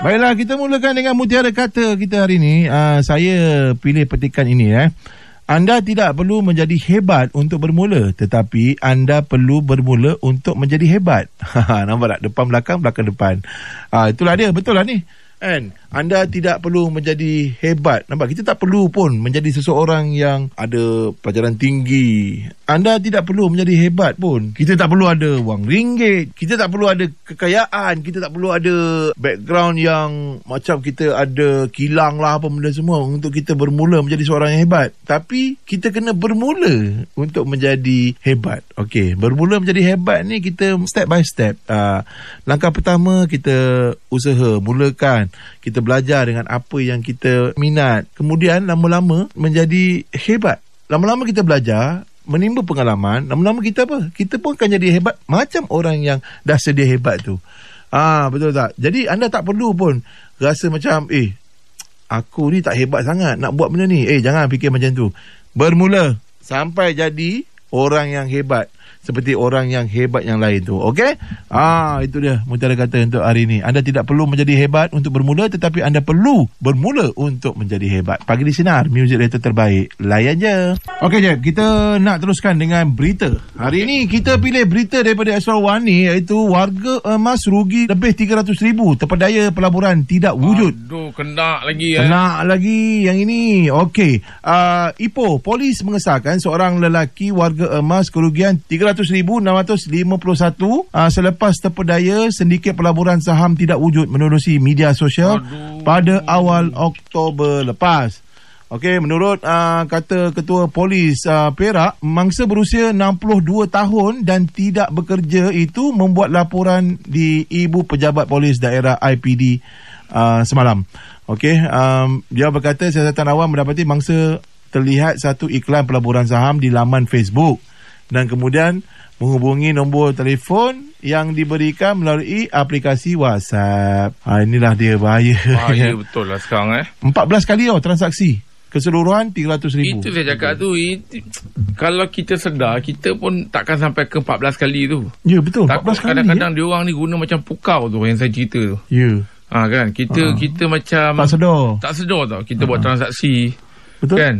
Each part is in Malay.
Baiklah, kita mulakan dengan mutiara kata kita hari ini. Saya pilih petikan ini. Anda tidak perlu menjadi hebat untuk bermula, tetapi anda perlu bermula untuk menjadi hebat. Nampak tak? Depan belakang, belakang depan. Itulah dia, betul lah ni. And anda tidak perlu menjadi hebat. Nampak? Kita tak perlu pun menjadi seseorang yang ada pelajaran tinggi. Anda tidak perlu menjadi hebat pun. Kita tak perlu ada wang ringgit. Kita tak perlu ada kekayaan. Kita tak perlu ada background yang macam kita ada kilang lah apa benda semua untuk kita bermula menjadi seorang yang hebat. Tapi kita kena bermula untuk menjadi hebat. Okey, bermula menjadi hebat ni kita step by step. Langkah pertama kita usaha, mulakan. Kita belajar dengan apa yang kita minat. Kemudian lama-lama menjadi hebat. Lama-lama kita belajar, menimba pengalaman. Lama-lama kita apa? Kita pun akan jadi hebat macam orang yang dah sedia hebat tu. Betul tak? Jadi anda tak perlu pun rasa macam aku ni tak hebat sangat nak buat benda ni. Jangan fikir macam tu. Bermula sampai jadi orang yang hebat seperti orang yang hebat yang lain tu. Okey? Itu dia mutiara kata untuk hari ini. Anda tidak perlu menjadi hebat untuk bermula, tetapi anda perlu bermula untuk menjadi hebat. Pagi di Sinar, muzik radio terbaik. Layan je. Okey, Jeb, kita nak teruskan dengan berita. Hari ini kita pilih berita daripada Astro One ni, iaitu warga emas rugi lebih 300,000. Terpedaya pelaburan tidak wujud. Aduh, kena lagi. Kena lagi yang ini. Okey. Ipoh, polis mengesahkan seorang lelaki warga emas kerugian 300,651 selepas terpedaya sindiket pelaburan saham tidak wujud menerusi media sosial pada awal Oktober lepas. Okey, menurut kata Ketua Polis Perak, mangsa berusia 62 tahun dan tidak bekerja itu membuat laporan di Ibu Pejabat Polis Daerah IPD semalam. Okey, dia berkata siasatan awam mendapati mangsa terlihat satu iklan pelaburan saham di laman Facebook dan kemudian menghubungi nombor telefon yang diberikan melalui aplikasi WhatsApp. Inilah dia bahaya. Bahaya betul lah sekarang 14 kali transaksi. Keseluruhan 300,000. Itu saya cakap tu. Kalau kita sedar, kita pun takkan sampai ke 14 kali tu. Ya, betul. 14 kali. Kadang-kadang diorang ni guna macam pukau tu yang saya cerita tu. Ya. Kan kita macam tak sedar tau kita buat transaksi. Betul kan?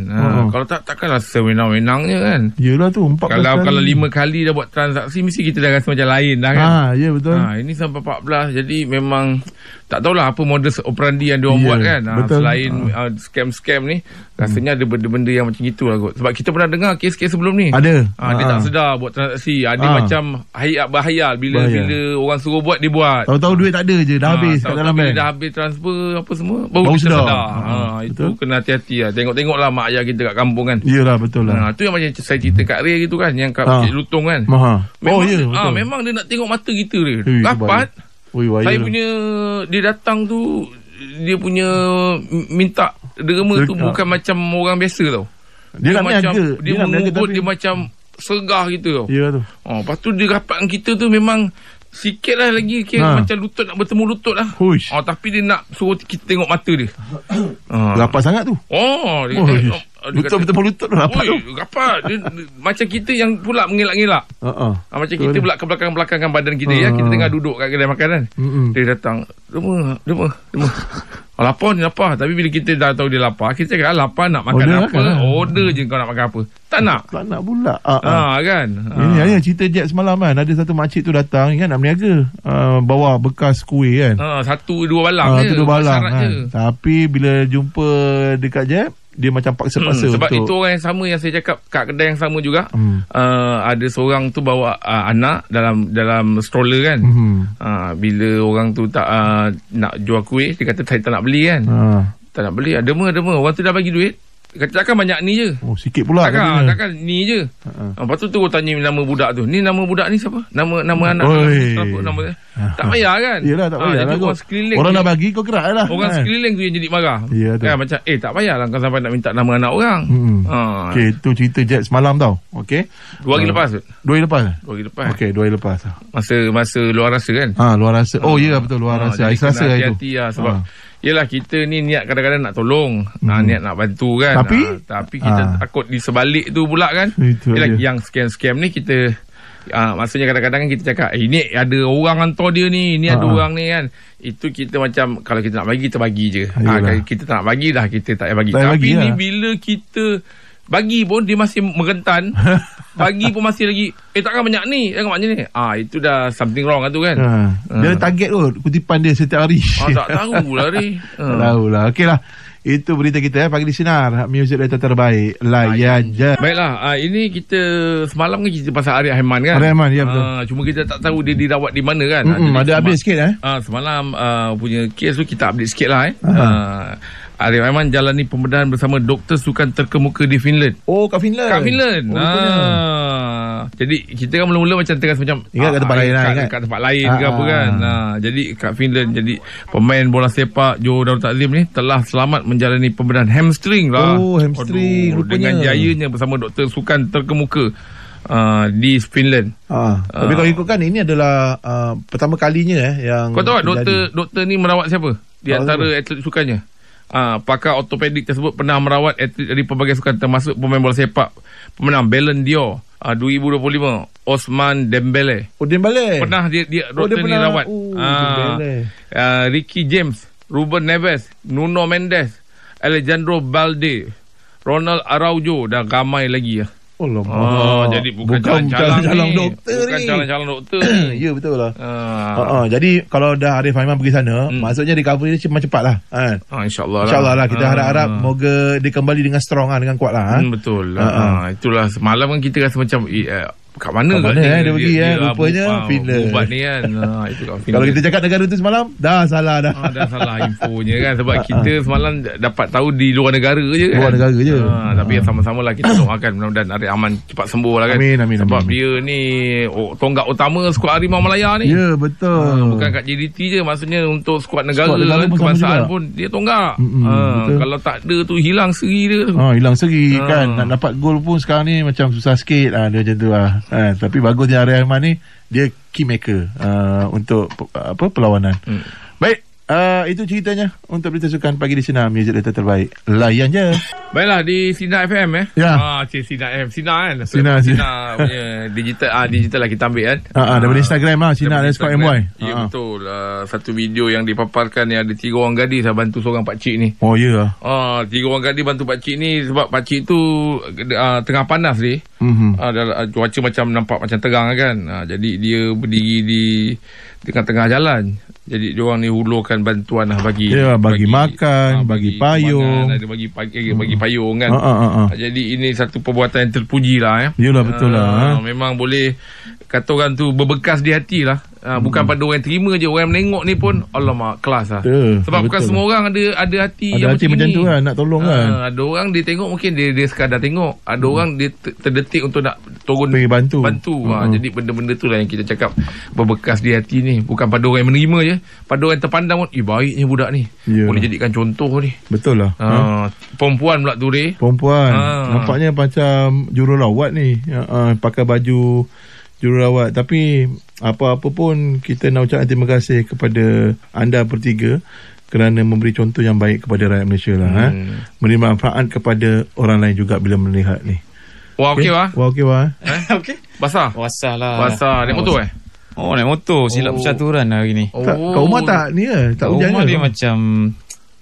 Kalau takkanlah sewenang-wenangnya kan. Yelah tu 14 kalau 5 kali dah buat transaksi, mesti kita dah rasa macam lain dah kan. Ya betul. Ini sampai 14. Jadi memang tak tahulah apa modus operandi yang diorang buat kan. Selain scam-scam ni, rasanya ada benda-benda yang macam itu lah kot. Sebab kita pernah dengar kes-kes sebelum ni. Ada. Dia tak sedar buat transaksi. Dia macam bahaya bila orang suruh buat, dia buat. Tahu-tahu duit tak ada je, dah habis kat dalam bank. Dah habis transfer apa semua, baru kita sedar. Itu kena hati-hati lah. Tengok lah mak ayah kita kat kampung kan. Yelah, betul lah. Tu yang macam saya cerita kat Ray gitu kan, yang kat Bukit Lutong kan. Memang, memang dia nak tengok mata kita dia. Dapat. Saya punya, dia datang tu, dia punya minta derma tu bukan macam orang biasa tau. Dia macam dia mengugut, dia macam sergah gitu tau. Ya tu. Lepas tu dia rapatkan kita tu memang sikit lah lagi macam lutut nak bertemu lutut lah. Tapi dia nak suruh kita tengok mata dia. Rapat sangat tu. Lutut bertemu lutut rapat tu. Rapat. Dia, macam kita yang pula mengelak-ngelak. Macam kita pula ke belakang-belakangkan badan kita kita tengah duduk kat kedai makanan. Dia datang, Derma. Lapar ni lapar. Tapi bila kita dah tahu dia lapar, kita cakap lapar nak makan apa. Order je kau nak makan apa. Tak nak pula. Kan. Ini cerita Jack semalam kan. Ada satu makcik tu datang kan, nak berniaga, bawa bekas kuih kan. 1-2 balang je. 1-2 balang kan. Tapi bila jumpa dekat Jack, dia macam paksa-paksa sebab itu orang yang sama yang saya cakap kat kedai yang sama juga. Ada seorang tu bawa anak dalam stroller kan. Bila orang tu tak nak jual kuih, dia kata saya tak nak beli kan. Tak nak beli. Derma orang tu dah bagi duit. Kata takkan banyak ni je. Sikit pula. Takkan ni je. Lepas tu tanya nama budak tu. Ni nama budak ni siapa? Nama anak. Siapa nama dia? Tak payah kan. Yelah, tak payah lah. Orang dah bagi kau gerak lah. Orang sekeliling tu yang jadi marah. Kan macam tak payah lah kau sampai nak minta nama anak orang. Okey, tu cerita Jack semalam tau. Okey. 2 hari lepas. 2 hari lepas. Okey, 2 hari lepas. Masa luar rasa kan. Luar rasa. Ya betul, luar rasa. Ais rasa itu. Hati-hati lah sebab yelah kita ni niat kadang-kadang nak tolong, niat nak bantu kan. Tapi kita takut di sebalik tu pula kan. Yelah, yang scam-scam ni kita Maksudnya kadang-kadang kan kita cakap ini ada orang hantar dia ni, ini ada orang ni kan. Itu kita macam kalau kita nak bagi, kita bagi je. Kalau kita tak nak bagi dah, kita tak payah bagi. Tapi ni bila kita bagi pun dia masih merentan. Bagi pun masih lagi takkan banyak ni, tengok macam ni. Itu dah something wrong lah tu kan. Dia target tu kutipan dia setiap hari. Tak tahulah ni. Tak tahulah. Okeylah. Itu berita kita Pagi di Sinar, muzik data terbaik. Layan je. Baiklah, ini kita semalam kan kita pasal Arif Aiman kan. Arif Aiman, ya betul. Cuma kita tak tahu dia dirawat di mana kan. Ada update sikit semalam punya kes tu kita update sikit lah Arif Aiman jalani pembedahan bersama doktor sukan terkemuka di Finland. Oh, kat Finland. Jadi kita kan mula-mula macam terasa macam ingat kat tempat lain kat tempat lain ke apa kan. Jadi kat Finland, jadi pemain bola sepak Joe Darul Takzim ni telah selamat menjalani pembedahan hamstring lah. Oh, hamstring dengan jayanya bersama doktor sukan terkemuka di Finland. Tapi kalau ikutkan ini adalah pertama kalinya yang kau tahu doktor ni merawat siapa di antara atlet sukannya? Pakar ortopedik tersebut pernah merawat atlet dari pelbagai sukan termasuk pemain bola sepak pemenang Ballon d'Or 2025 Ousmane Dembélé. Pernah dia doktor ni rawat. Ricky James, Ruben Neves, Nuno Mendes, Alejandro Balde, Ronald Araujo dan ramai lagi jadi bukan calon-calon doktor ni. Bukan calon-calon doktor ni. Ya, betul lah. Jadi kalau dah Arif Aiman pergi sana, maksudnya recovery dia cepat lah. InsyaAllah lah. Kita harap moga dia kembali dengan strong dengan kuat lah. Betul lah. Itulah semalam kan kita rasa macam kat mana dia pergi rupanya Finland ubat ni kan. Itu kat Finland. Kalau kita cakap negara tu semalam dah salah dah. Dah salah infonya kan. Sebab kita semalam dapat tahu di luar negara je kan. Luar negara je. Tapi sama-sama lah kita doakan mudah-mudahan Arif Aiman cepat sembuh lah kan. Amin. Sebab dia ni tonggak utama skuad Harimau Malaya ni. Ya, betul. Bukan kat JDT je, maksudnya untuk skuad negara kebangsaan pun dia tonggak. Kalau tak ada tu hilang seri dia. Hilang seri kan. Nak dapat gol pun sekarang ni macam susah sikit dia macam tu lah. Tapi bagusnya Arif Aiman ni dia key maker untuk perlawanan. Baik, itu ceritanya untuk berita sukan Pagi di Sinar, muzik data terbaik. Layan je. Baiklah, di Sinar FM Sinar FM. Sinar kan. Sinar punya digital lah kita ambil kan. Daripada Instagram lah, Sinar_MY. Ya, betul. Satu video yang dipaparkan ni ada 3 orang gadis bantu seorang pakcik ni. Oh ya. 3 orang gadis bantu pakcik ni sebab pakcik tu tengah panas ni. Cuaca macam nampak macam terang kan. Jadi dia berdiri di tengah-tengah jalan. Jadi diorang ni hulurkan bantuan lah bagi makan, bagi payung, ada bagi payung kan. Jadi ini satu perbuatan yang terpuji lah Yalah, betul lah. Memang boleh kata orang tu berbekas di hati lah. Bukan pada orang yang terima je, orang yang menengok ni pun alamak kelas lah. Sebab bukan semua orang ada hati yang macam tu kan, nak tolong kan. Ada orang dia tengok mungkin dia sekadar tengok. Ada orang dia terdetik untuk nak turun bantu. Jadi benda-benda tu lah yang kita cakap berbekas di hati ni. Bukan pada orang yang menerima je, pada orang yang terpandang pun baiknya budak ni, boleh jadikan contoh ni. Betul lah. Perempuan pula tu perempuan nampaknya macam jururawat ni, pakai baju jururawat. Tapi apa-apa pun kita nak ucapkan terima kasih kepada anda bertiga kerana memberi contoh yang baik kepada rakyat Malaysia lah. Memberi manfaat kepada orang lain juga bila melihat ni. Okey. Basah lah. Naik motor naik motor. Silap percaturan hari ni. Kat rumah tak ni tak hujan. Rumah dia macam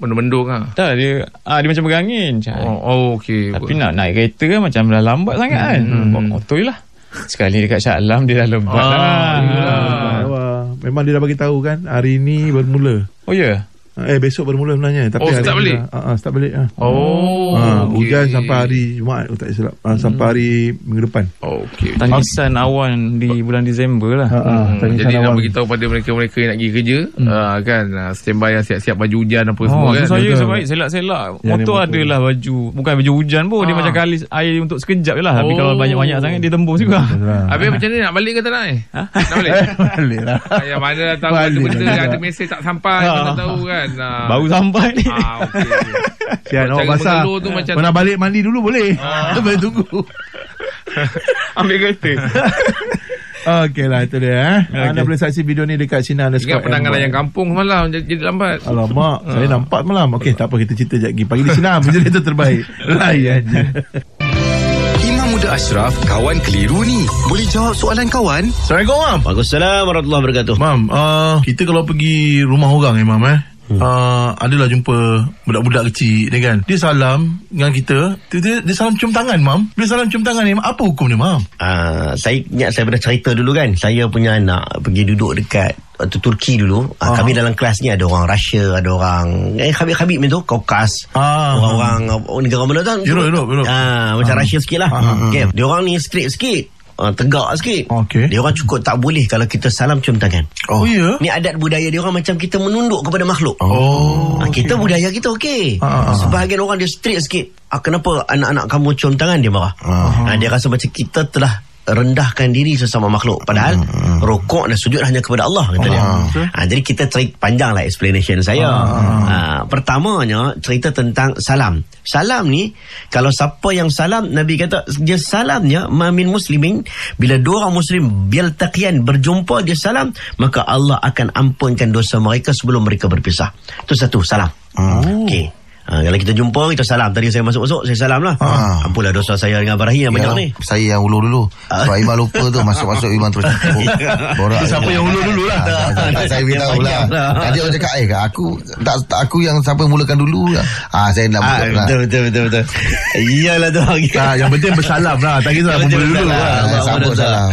bendung lah. Tak, dia macam berangin. Okey. Tapi nak naik kereta kan macam dah lambat sangat kan. Bawa motor je lah. Sekali dekat Shah Alam dia dah lebat Memang dia dah bagi tahu kan hari ni bermula. Oh ya. Besok bermula sebenarnya. Tapi start balik? Start balik. Hujan sampai hari Jumaat tak silap. Sampai hari minggu depan. Tangisan awan di bulan Disember lah. Jadi nak beritahu pada mereka-mereka yang nak pergi kerja kan, standby yang siap-siap baju hujan apa semua kan. Saya sebaik selak-selak motor adalah baju, bukan baju hujan pun. Dia macam kali air untuk sekejap je lah. Tapi kalau banyak-banyak sangat dia tembus juga. Habis macam ni nak balik ke tak nak Nak balik? Balik lah. Yang mana dah tahu ada benda, ada mesej tak sampai, tak tahu kan. Baru sampai ni. Sian awak basah. Kau nak balik mandi dulu boleh. Boleh tunggu. Ambil kereta. Okey lah, itu dia. Anda boleh saksi video ni dekat Sinar. Ingat penanganan yang kampung malam jadi lambat. Alamak, saya nampak malam. Okey, tak apa, kita cerita sekejap lagi. Pagi di Sinar, berita terbaik. Layan je. Muda Ashraf, kawan keliru ni. Boleh jawab soalan kawan? Assalamualaikum, Mam. Waalaikumsalam warahmatullahi wabarakatuh. Mam, kita kalau pergi rumah orang Mam, adalah jumpa budak-budak kecil ni kan. Dia salam dengan kita, dia salam cium tangan, Mam. Dia salam cium tangan ni, apa hukum dia, Mam? Saya ingat saya pernah cerita dulu kan. Saya punya anak pergi duduk dekat Turki dulu. Kami dalam kelas ni ada orang Russia, ada orang Habib tu, Kaukas. Orang negara mana tu? Europe. Macam Russia sikit lah. Okay. Dia orang ni strict sikit. Tegak sikit. Dia orang cukup tak boleh kalau kita salam cium tangan. Ya? Ni adat budaya dia orang macam kita menunduk kepada makhluk. Kita budaya kita okey. Sebahagian orang dia strict sikit. Kenapa anak-anak kamu cium tangan, dia marah. Dia rasa macam kita telah rendahkan diri sesama makhluk, padahal rukuk dan sujud hanya kepada Allah, kata dia. Jadi kita cerita panjang lah explanation saya. Pertamanya cerita tentang salam. Salam ni, kalau siapa yang salam, Nabi kata dia salamnya mamin muslimin, bila dua orang muslim biltaqiyan, berjumpa, dia salam, maka Allah akan ampunkan dosa mereka sebelum mereka berpisah. Itu satu, salam. Okey. Kalau kita jumpa, kita salam. Tadi saya masuk-masuk, saya salam lah. Ampunlah dosa saya dengan Barahi yang banyak ni. Saya yang ulur dulu. Sebab Iman lupa tu, masuk-masuk Iman terus borak. Siapa yang ulur dulu lah. Saya beritahu lah. Tadi orang cakap, aku yang siapa mulakan dulu lah. Saya nak buka lah. Betul. Iyalah tu. Yang penting bersalam lah. Tak kisah mula dulu lah. Sambut salam.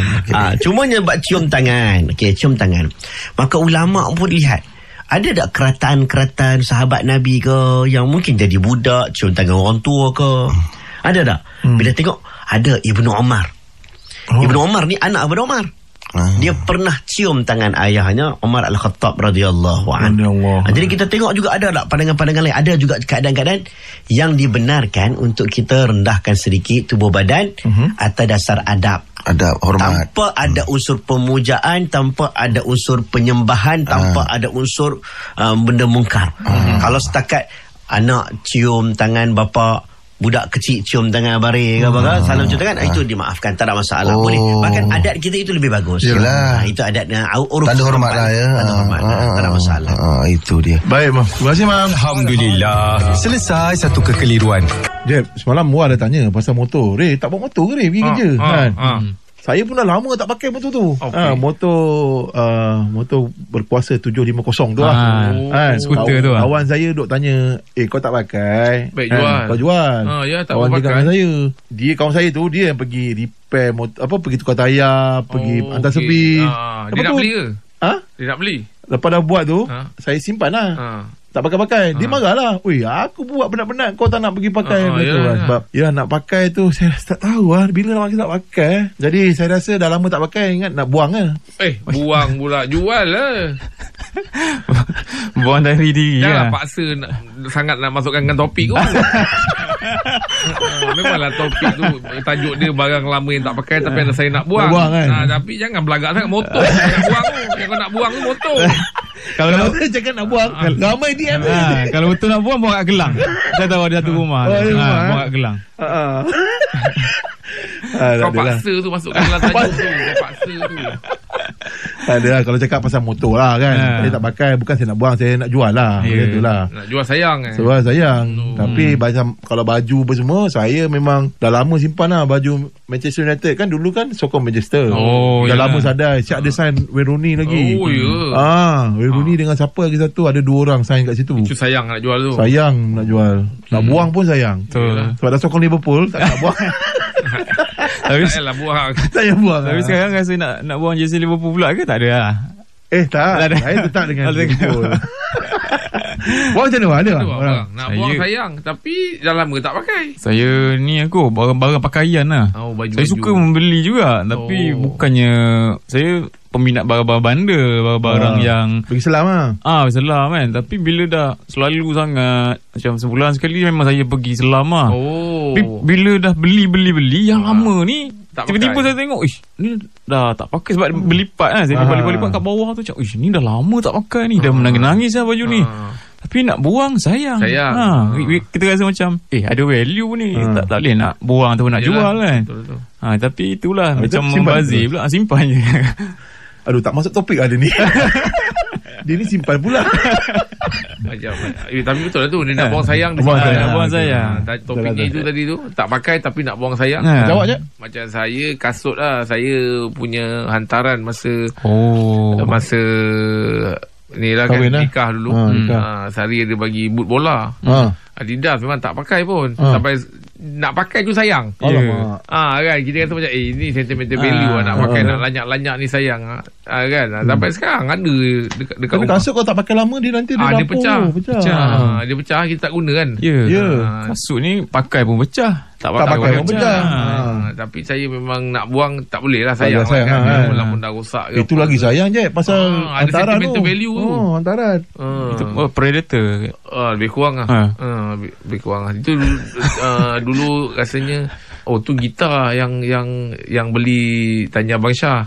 Cuma nyebab cium tangan. Okey, cium tangan. Maka ulama' pun lihat, ada tak keratan-keratan sahabat Nabi ke yang mungkin jadi budak cium tangan orang tua ke? Ada tak? Bila tengok, ada Ibnu Umar. Ibnu Umar ni anak Ibnu Umar. Dia pernah cium tangan ayahnya, Umar Al-Khattab radhiyallahu anhu. Jadi kita tengok juga ada tak pandangan-pandangan lain. Ada juga keadaan-keadaan yang dibenarkan untuk kita rendahkan sedikit tubuh badan atas dasar adab. Ada hormat. Tanpa ada unsur pemujaan, tanpa ada unsur penyembahan, tanpa ada unsur benda mungkar. Kalau setakat anak cium tangan bapa, budak kecil cium tangan abari ke apa, salam cium tangan, itu dimaafkan, tak ada masalah. Boleh. Bahkan adat kita itu lebih bagus. Itu adatnya uruf. Tanda hormat lah ya. Tanda hormat. Tak ada masalah. Itu dia. Baik, Mam. Terima kasih, Mam. Alhamdulillah. Selesai satu kekeliruan. Jeb, semalam Muar dah tanya pasal motor. Tak bawa motor ke pergi kerja? Kan? Saya pun dah lama tak pakai motor tu. Motor berkuasa 750 tu lah. Skuter tu lah. Kawan saya duk tanya, kau tak pakai? Baik, jual. Kau jual. Tak kawan pakai. dengan saya. Kawan saya tu, dia yang pergi repair motor, pergi tukar tayar, pergi hantar servis. Dia nak beli ke? Dia nak beli. Lepas dah buat tu, saya simpan lah. Tak pakai-pakai. Dia marah lah. Aku buat penat-penat, kau tak nak pergi pakai. Sebab nak pakai tu, saya tak tahu lah bila nak pakai. Jadi saya rasa dah lama tak pakai, ingat nak buang lah. Buang pula. Jual lah. Buang dari diri. Janganlah paksa sangat nak masukkan dengan topik tu. Memanglah topik tu tajuk dia barang lama yang tak pakai, tapi saya nak buang. Kan? Tapi jangan belagak sangat motor. Jangan buang tu. Yang kau nak buang tu motor. Kalau dia cakap nak buang, ramai DM. Kalau betul nak buang kat Gelang. Saya tahu ada satu rumah. Buang kat Gelang. Kau paksa tu masukkan dalam tajuk tu. Kau paksa tu. Tak ada lah. Kalau cakap pasal motor lah kan, saya tak pakai, bukan saya nak buang, saya nak jual lah. Itulah. Nak jual sayang Jual sayang. Tapi macam kalau baju apa semua, saya memang dah lama simpan lah. Baju Manchester United kan, dulu kan sokong Manchester. Dah lama sadar. Siap ada sign Wayne Rooney lagi. Wayne Rooney dengan siapa lagi satu, ada 2 orang sign kat situ. Itu sayang nak jual tu. Sayang nak jual. Nak buang pun sayang. Sebab dah sokong Liverpool, tak nak buang. Tapi tak buang. Saya buang. Tapi sekarang rasa nak buang jersey Liverpool pula ke? Tak ada lah. Tak. Saya tetap dengan Liverpool. Buang macam mana? Ada orang nak buang sayang, tapi dah lama tak pakai. Saya ni barang-barang pakaian lah. Baju-baju. Saya suka membeli juga, tapi bukannya saya peminat barang-barang bandar, barang-barang yang pergi selam lah. selam kan. Tapi bila dah selalu sangat, macam sebulan sekali memang saya pergi selam lah. Tapi bila dah beli yang lama ni, tiba-tiba saya tengok, ni dah tak pakai sebab berlipat kan. Saya lipat kat bawah tu, ni dah lama tak pakai ni. Dah menangis-nangis lah baju ni. Tapi nak buang sayang. Kita rasa macam ada value ni. Tak boleh nak buang atau nak jual kan. Betul. Tapi itulah macam membazir pula. Simpan je. Aduh, tak masuk topik ada ni. Dia ni simpan pula. Macam tapi betul lah tu, dia nak buang sayang, nak buang sayang. Topiknya itu tadi tu, tak pakai tapi nak buang sayang. Jawab je. Macam saya kasut lah, saya punya hantaran masa ni lah kan, nikah dulu. Sehari ada bagi boot bola. Adidas memang tak pakai pun. Sampai nak pakai tu sayang. Kan kita kata macam ni sentimental value nak pakai, nak lanyak-lanyak ni sayang. Kan sampai sekarang ada dekat rumah. Kasut kau tak pakai lama dia nanti dia pecah. Dia pecah, kita tak guna kan. Kasut ni pakai pun pecah. Tak pakai pun pecah. Tapi saya memang nak buang, tak boleh lah, sayang kan. Walaupun dah rosak ke itu apa. Lagi sayang je pasal ada sentimental value tu. Hantaran. Itu predator. Lebih kurang lah. Lebih kurang lah. Itu dulu rasanya tu gitar yang beli tanya Abang Syah.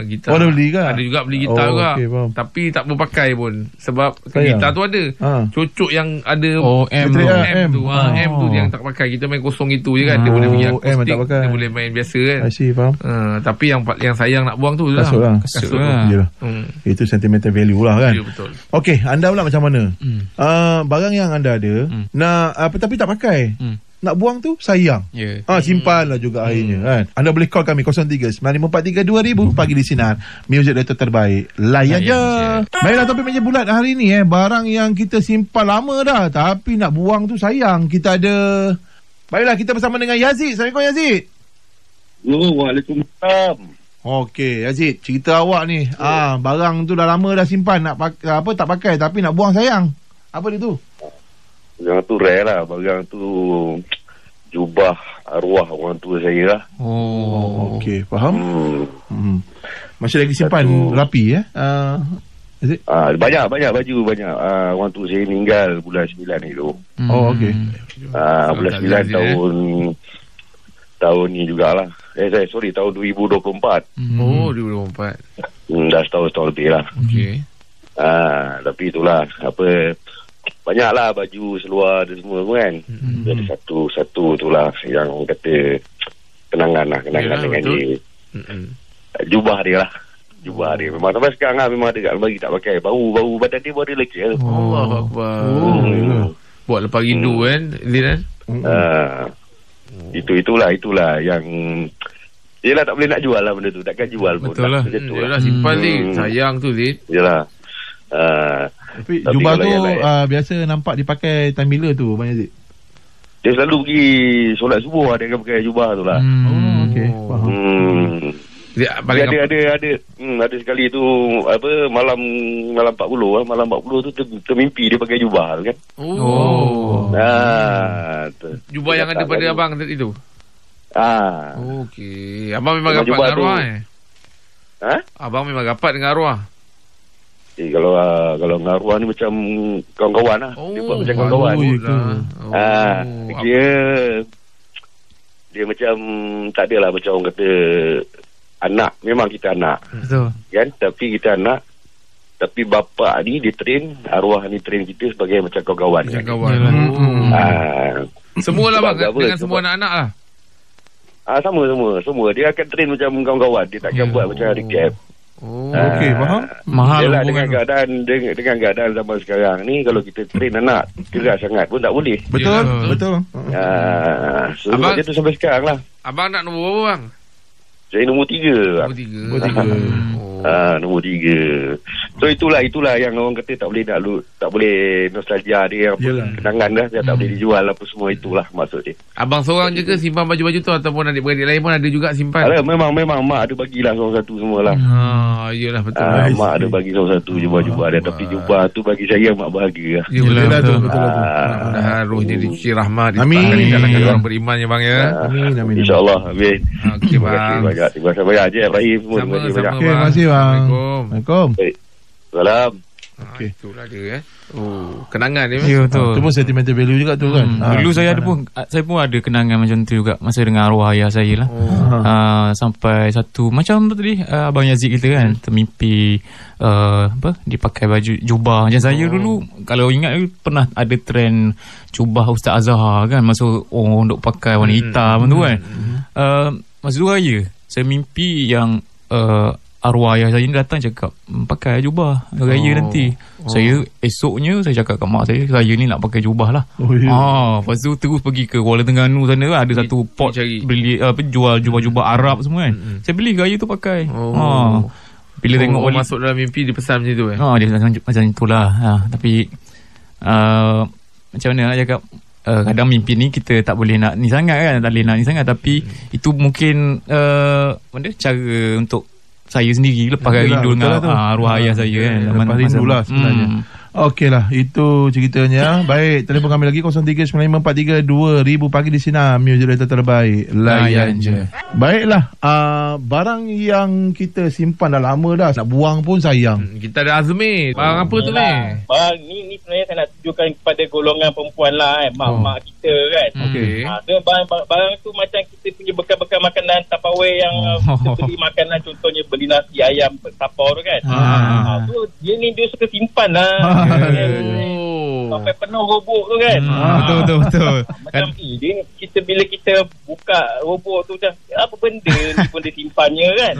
Gitar. Ada beli kan? Ada juga beli gitar juga. Okay, tapi tak berpakai pun. Sebab gitar tu ada cocok yang ada M tu. M tu yang tak pakai. Kita main kosong itu je kan. Dia boleh pergi akustik, dia boleh main biasa kan. Faham. Tapi yang sayang nak buang tu kasut lah. Kasut lah. Itu sentimental value lah kan. Ya, betul. Okey, anda pula macam mana? Barang yang anda ada tapi tak pakai, nak buang tu sayang. Simpanlah juga akhirnya kan. Anda boleh call kami 03-9543-2000 pagi di Sinar, music data terbaik. Layan je. Baiklah, topik meja bulat hari ni barang yang kita simpan lama dah tapi nak buang tu sayang. Kita ada, baiklah, kita bersama dengan Yazid. Assalamualaikum Yazid. Waalaikumsalam. Okey Yazid, cerita awak ni. Barang tu dah lama dah simpan, nak tak pakai tapi nak buang sayang. Apa dia tu? Yang tu rare lah. Barang tu jubah arwah orang tua saya lah. Okey, faham. Masih lagi simpan rapi banyak baju, banyak. Orang tua saya meninggal bulan 9 itu. Okey. Bulan 9 tahun ni jugalah. Tahun 2024. 2024. Dah setahun lebih lah. Okey. Tapi itulah banyaklah baju seluar dan semua kan. Jadi satu itulah yang kata kenangan dengan dia. Jubah dia lah. Memang sampai sekarang lah, memang ada kat bagi tak pakai. Bau badan dia baru lagi. Allahuakbar. Buat lepas rindu kan, Liran. Itulah yang yelah, tak boleh nak jual lah benda tu. Takkan jual pun. Betul lah. Yelah, simpan Lid. Sayang tu Lid. Yelah. Tapi jubah tu biasa nampak dipakai time bila tu Abang Yazid? Dia selalu pergi solat subuh, dia akan pakai jubah tu lah. Okey, faham. Ada sekali tu malam 40 malam 40 tu termimpi dia pakai jubah tu kan. Jubah yang ada pada abang tadi tu. Okey, abang memang rapat dengan arwah Abang memang rapat dengan arwah. Kalau dengan arwah ni macam kawan-kawan lah. Dia buat macam kawan-kawan. Dia macam tak adalah macam orang kata anak. Memang kita anak. Betul. Kan? Tapi kita anak. Tapi bapa ni dia train, arwah ni train kita sebagai macam kawan-kawan. Macam kawan. Semua lah bang, dengan semua anak-anak lah. Semua. Dia akan train macam kawan-kawan. Dia takkan buat macam recap. Okey, faham. Mahal lah dengan keadaan zaman sekarang ni, kalau kita train anak keras sangat pun tak boleh. Betul. Sebab dia tu sampai sekarang lah. Abang nak nombor berapa bang? Saya nombor 3. Nombor 3. So itulah yang orang kata tak boleh nostalgia dia, kenangan dah, dia tak boleh dijual apa semua. Itulah maksud dia. Abang seorang je ke simpan baju-baju tu, ataupun adik-beradik lain pun ada juga simpan? Memang mak ada bagilah seorang satu semualah. Yelah, betul. Mak ada bagi seorang satu jubah dia, tapi jubah tu bagi saya mak bahagia. Yelah, betul. Mudah-mudahan rohnya dicuci rahmat, dipakaikan di dalam orang beriman ya bang ya. Amin. InsyaAllah. Amin. Okey bang. Terima kasih banyak je Ibrahim. Terima kasih bang. Assalamualaikum. Salam. Itulah dia kenangan dia. Ya, betul. Itu pun sentimental value juga tu kan. Dulu saya pun ada kenangan macam tu juga masa dengan arwah ayah saya lah. Sampai satu macam tadi Abang Yazid kita kan, termimpi dia pakai baju jubah. Macam saya dulu, kalau ingat pernah ada trend jubah Ustaz Azhar kan, masa orang duk pakai warna hitam tu kan. Masa tu raya saya mimpi yang arwah ayah saya ni datang cakap, pakai jubah raya nanti. Saya esoknya saya cakap kat mak saya ni nak pakai jubah lah. Lepas tu terus pergi ke Kuala Terengganu sana, ada satu pot beli jual jubah-jubah Arab semua kan. Saya beli raya tu pakai. Bila tengok masuk dalam mimpi dia pesan macam tu dia macam itulah. Tapi macam mana nak cakap, kadang mimpi ni kita tak boleh nak ni sangat kan, tak boleh nak ni sangat, tapi itu mungkin cara untuk saya sendiri lepaskan rindu dengan arwah ayah saya kan. Lepas rindu lah sebenarnya. Okey lah, itu ceritanya. Baik, telefon kami lagi 0395432000. Pagi di Sinar, muzik radio terbaik, layan je. Baiklah, barang yang kita simpan dah lama dah, nak buang pun sayang. Kita ada Azmi. Barang apa tu ni? Barang ni sebenarnya saya nak tunjukkan kepada golongan perempuan lah mak-mak kita kan. Okey. Barang tu macam kita punya bekal-bekal makanan Tupperware yang kita beli makanan, contohnya beli nasi ayam tapau tu kan. Tu dia suka simpan lah. Sampai penuh robot tu kan. Betul. Macam kita bila kita buka robot tu macam apa benda ni pun dia simpannya kan.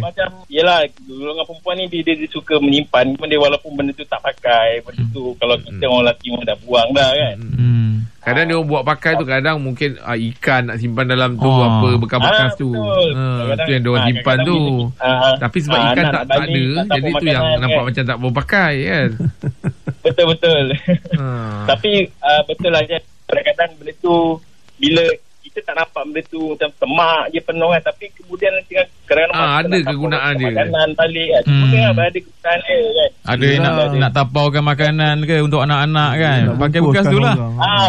Macam yelah, golongan perempuan ni dia suka menyimpan benda walaupun benda tu tak pakai. Benda tu kalau kita orang lelaki dah buang dah kan. Kadang dia buat pakai tu, kadang mungkin ikan nak simpan dalam tu, apa bekas-bekas tu. Tu yang dia orang simpan tu. Tapi sebab ikan tak ada, jadi tu yang nampak macam tak berpakai kan. Betul. Tapi betul lah, kadang-kadang benda tu bila kita tak nampak benda tu macam semak je penuh kan, tapi kemudian kadang-kadang ada kegunaan dia. Makanan balik kan. Kemudian ada kegunaan dia kan. Ada nak tapaukan makanan ke untuk anak-anak kan. Pakai bekas tu lah.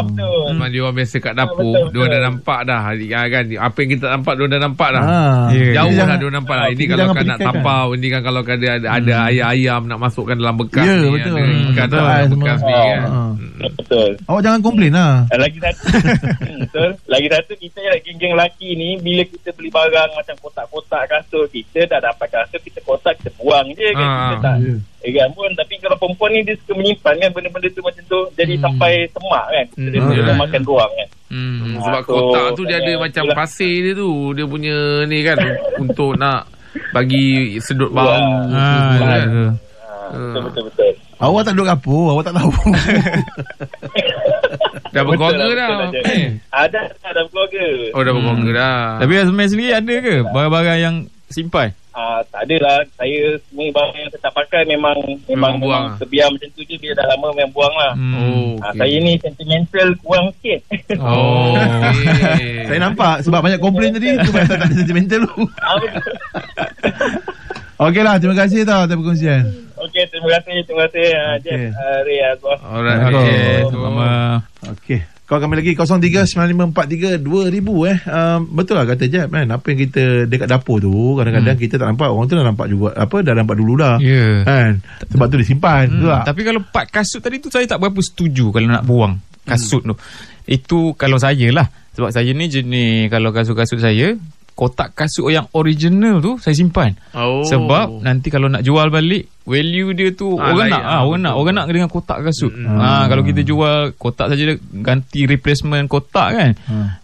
Betul. Memang dia orang biasa kat dapur, dia orang dah nampak dah kan. Apa yang kita nampak dia orang dah nampak dah. Jauh dah dia orang nampak lah. Ini kalau kan nak tapau, ini kan kalau ada ayam nak masukkan dalam bekas ni. Betul. Ikan dalam bekas ni kan. Betul. Awak jangan komplain lah. Lagi satu. Betul. Lagi satu, kita geng-geng lelaki ni, bila kita beli barang macam kotak-kotak kasut, kita dah dapat kasut, kita kotak, kita buang je kan. Kita tak egan pun. Tapi kalau perempuan ni dia suka menyimpan kan benda-benda tu macam tu, jadi sampai semak kan. Dia makan ruang kan. Sebab kotak tu dia ada macam pasir dia tu, dia punya ni kan, untuk nak bagi sedut bau. Betul. Awak tak duduk kapur, awak tak tahu. Dah berkeluarga dah. Dah berkeluarga. Dah berkeluarga dah. Tapi Azmi sendiri ada ke barang-barang yang simpan? Tak adalah. Saya semua barang yang saya tak pakai memang buang. Terbiar macam tu je. Bila dah lama memang buang lah. Okay. Saya ni sentimental kurang sikit. Saya nampak sebab banyak komplain tadi. Tu pasal tak ada sentimental tu. Okeylah, terima kasih tau atas perkongsian. Okey, terima kasih. Jeff, Ray, Alright, sama. Okey. Kau kami lagi 0395432000 betul lah kata Jeb kan. Apa yang kita dekat dapur tu kadang-kadang kita tak nampak, orang tu dah nampak juga, dah nampak dulu dah. Kan. Sebab tu disimpan tu lah. Tapi kalau part kasut tadi tu saya tak berapa setuju kalau nak buang kasut tu. Itu kalau saya lah. Sebab saya ni jenis, kalau kasut-kasut saya, kotak kasut yang original tu saya simpan. Sebab nanti kalau nak jual balik, value dia tu orang nak dengan kotak kasut. Kalau kita jual kotak saja, ganti replacement kotak kan,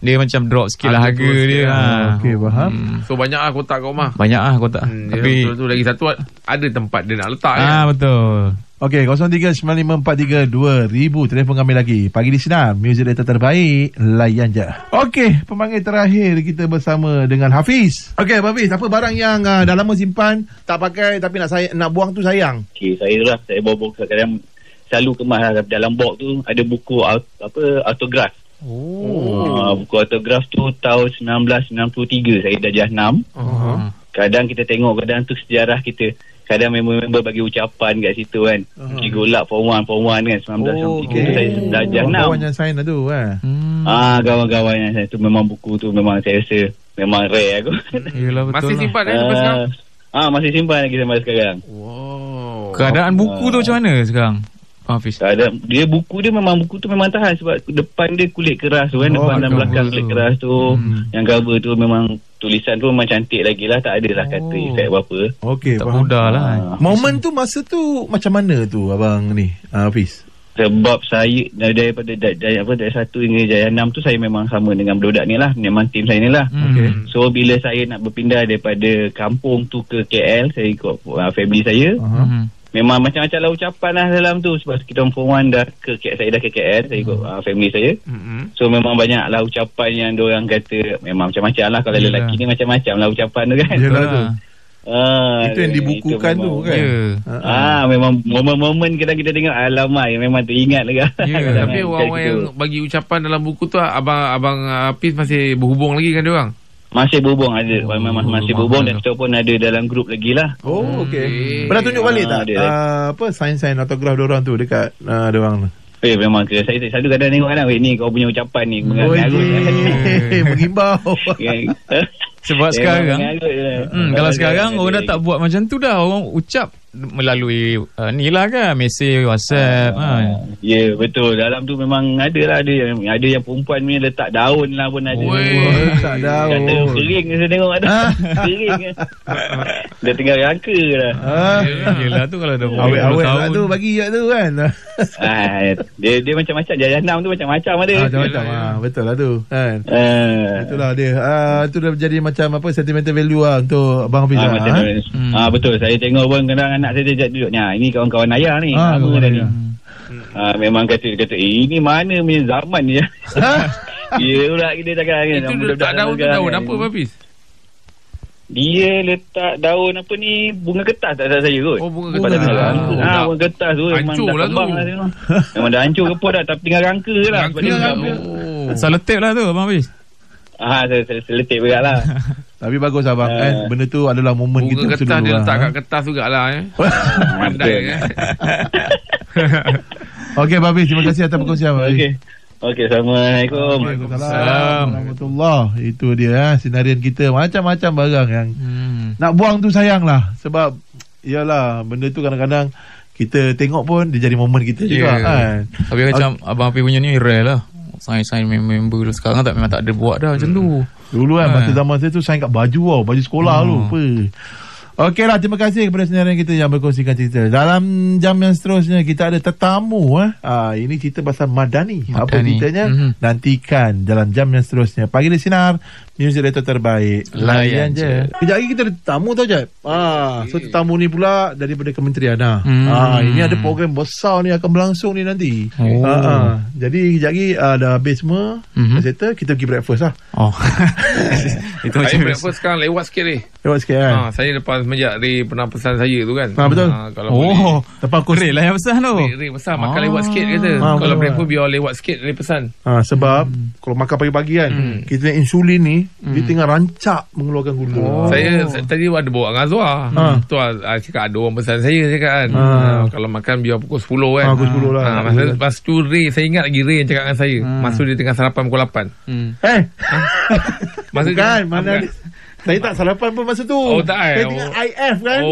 dia macam drop sikit lah harga dia. Okey, faham. So banyak lah kotak kat rumah. Banyak lah kotak. Tapi tu lagi satu, ada tempat dia nak letak kan. Betul. Okey, 0395432000. Telefon kami lagi. Pagi di Sinar, muzik data terbaik, layan je. Okey, pemanggil terakhir kita bersama dengan Hafiz. Okey, Hafiz, apa barang yang dah lama simpan, tak pakai tapi nak buang tu sayang? Okey, saya bawa kadang selalu kemas dalam box tu ada buku autograf. Buku autograf tu tahun 1993, saya darjah 6. Kadang kita tengok, kadang tu sejarah kita. Kadang member bagi ucapan kat situ kan. Cikgu Lap form 1 kan 1993 tu saya darjah 6. Kawan yang sign tu kawan-kawan yang sign tu, memang buku tu memang saya rasa memang rare aku. Yelah, betul. Masih simpan sampai sekarang? Masih simpan lagi sampai sekarang. Keadaan buku tu macam mana sekarang, Hafiz? Dia buku tu memang tahan sebab depan dia kulit keras tu kan, depan dan belakang kulit keras tu. Yang cover tu memang tulisan tu memang cantik lagi lah, tak adalah kata efek apa-apa. Okey, tak mudah lah. Momen tu, masa tu macam mana tu abang ni, Hafiz? Sebab saya dari 1 hingga jaya 6 tu saya memang sama dengan budak ni lah, memang tim saya ni lah. So bila saya nak berpindah daripada kampung tu ke KL, saya ikut family saya. Memang macam-macam lah ucapan lah dalam tu. Sebab kita form 1 dah ke KL, saya dah ke KL, saya ikut family saya. So memang banyak lah ucapan yang diorang kata memang macam-macam lah. Kalau lelaki ni macam-macam lah ucapan tu kan. Yelah tu. Itu yang dibukukan tu kan. Memang momen-momen kadang kita tengok, alamak, memang teringat lagi. Tapi orang-orang yang bagi ucapan dalam buku tu, Abang Hafiz masih berhubung lagi kan diorang? Masih berhubung, ada. Masih berhubung, dan kita pun ada dalam grup lagi lah. Okey. Pernah tunjuk balik tak sign-sign autograf diorang tu dekat diorang tu? Memang saya selalu kadang tengok kan, ni kau punya ucapan ni mengimbau. Sebab sekarang kalau sekarang orang dah tak buat macam tu dah. Orang ucap melalui ni lah kan, mesej WhatsApp. Ya, betul. Dalam tu memang ada yang perempuan punya letak daun lah pun ada. Letak daun. Kata kering saya tengok ada. Kering. Dia tinggal rangka dah. Yelah tu kalau dah awet-awet lah tu bagi kat tu kan. Dia macam-macam. Jaya 6 tu macam-macam ada. Macam-macam. Betul lah tu kan. Itulah dia. Itu dah jadi macam sentimental value lah untuk Abang Hafiz. Betul. Saya tengok pun kadang anak saya duduk ni, ini kawan-kawan ayah ni, sama dah ni. Memang kata ini mana punya zaman ni. Ya pula kita cakap kan. Itu letak daun tu daun apa Hafiz? Dia letak daun apa ni, bunga kertas tak saya kot. Bunga kertas. Bunga kertas tu memang dah kembang lah. Memang dah hancur keput dah, tapi tinggal rangka lah. Selotip lah tu Abang Hafiz. Selotip juga lah. Tapi bagus abang kan. Benda tu adalah momen kita dulu. Bunga kertas dia letak kat kertas jugalah pandai kan. Okey Abang Hafiz, terima kasih atas perkongsian. Okey, Assalamualaikum. Waalaikumsalam warahmatullahi. Itu dia sinarian kita. Macam-macam barang yang nak buang tu sayang lah. Sebab yalah, benda tu kadang-kadang kita tengok pun dia jadi momen kita juga kan. Tapi macam Abang Hafiz punya ni rare lah. Sign member sekarang memang tak ada buat dah macam tu. Dulu kan masa zaman saya tu sign kat baju baju sekolah tu. Okeylah, terima kasih kepada sinarian kita yang berkongsikan cerita. Dalam jam yang seterusnya kita ada tetamu ini cerita pasal Madani. Apa ceritanya? Nantikan dalam jam yang seterusnya. Pagi di Sinar, music radio terbaik. Layan je. Kejap lagi kita ada tetamu tau Jeb. So tetamu ni pula daripada kementerian ini ada program besar ni akan berlangsung ni nanti. Jadi kejap lagi dah habis semua. Settle, kita pergi breakfast lah. Itu saya breakfast sekarang lewat sikit ni. Lewat sikit kan. Saya lepas Majak Ray pernah pesan saya tu kan. Betul. Kalau boleh lepas kos Ray lah yang pesan tu. Ray pesan makan lewat sikit kata. Kalau breakfast biar lewat sikit Ray pesan. Sebab kalau makan pagi-pagi kan, kita insulin ni dia tengah rancak mengeluarkan gula. Saya tadi ada bawa dengan Azwar. Tu cakap ada orang pesan saya cakap kan. Kalau makan biar pukul 10 kan. Pukul 10 lah. Lepas tu Ray, saya ingat lagi Ray yang cakap dengan saya. Masa dia tengah sarapan pukul 8. Masa bukan, mana saya tak sarapan pun masa tu. Tak. Saya tengok IF kan.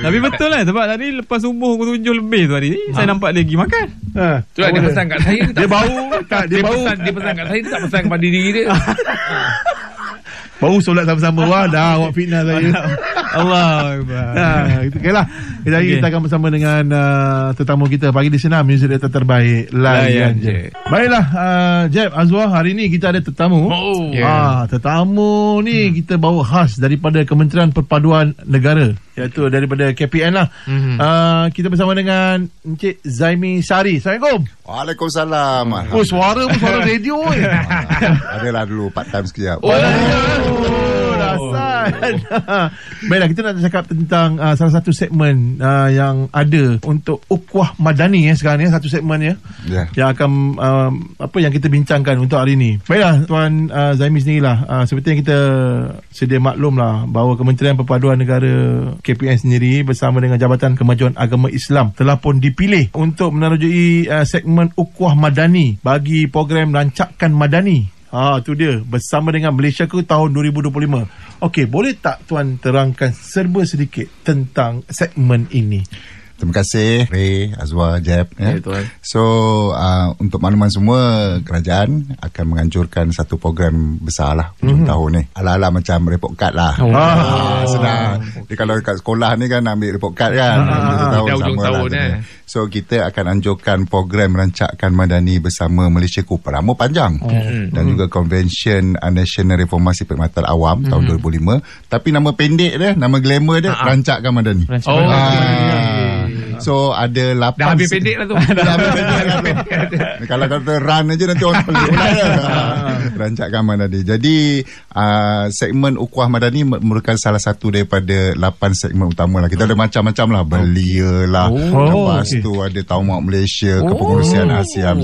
Tapi betul lah. Sebab tadi lepas subuh pukul 7 lebih tu hari ni, saya nampak dia pergi makan. Itulah dia pesan kat saya. Dia bau. Dia pesan kat saya, dia tak pesan kepada diri dia. Baru solat sama-sama. Dah awak fitnah saya. Allah Akbar. Itu okeylah. Kita akan bersama dengan tetamu kita pagi di Sinar, music data terbaik. Layan je. Baiklah Jeb, Azwar, hari ni kita ada tetamu. Tetamu ni kita bawa khas daripada Kementerian Perpaduan Negara, iaitu daripada KPN lah. Kita bersama dengan Encik Zaimi Sari. Assalamualaikum. Waalaikumsalam. Suara pun suara radio. Adalah dulu part time sekejap. Baiklah, kita nak cakap tentang salah satu segmen yang ada untuk Ukhuwah Madani sekarang ni, satu segmen yang akan yang kita bincangkan untuk hari ni. Baiklah Tuan Zaimi sendirilah, seperti yang kita sedia maklum lah, bahawa Kementerian Perpaduan Negara KPN sendiri bersama dengan Jabatan Kemajuan Agama Islam telah pun dipilih untuk menerujui segmen Ukhuwah Madani bagi program Rancakan Madani. Tu dia, bersama dengan Malaysiaku tahun 2025. Okey, boleh tak Tuan terangkan serba sedikit tentang segmen ini? Terima kasih Ray, Azwar, Jeb. So untuk makluman semua, kerajaan akan menganjurkan satu program besar lah hujung tahun ni. Ala-ala macam report card lah. Senang. Jadi kalau kat sekolah ni kan ambil report card kan. Hujung tahun So kita akan anjurkan program Rancakkan Madani bersama Malaysia Cooper. Lama panjang. Dan juga Convention National Reformasi Perkhidmatan Awam tahun 2005. Tapi nama pendek dia, nama glamour dia Rancakkan Madani. So ada 8. Dah habis pendek lah tu. Kalau kata run aja nanti orang pelik pula. Rancakkan Madani. Jadi segmen Ukhuwah Madani merupakan salah satu daripada 8 segmen utama lah. Kita ada macam-macam lah. Belia lah. Lepas tu ada Taumak Malaysia, Kepengurusian ASEAN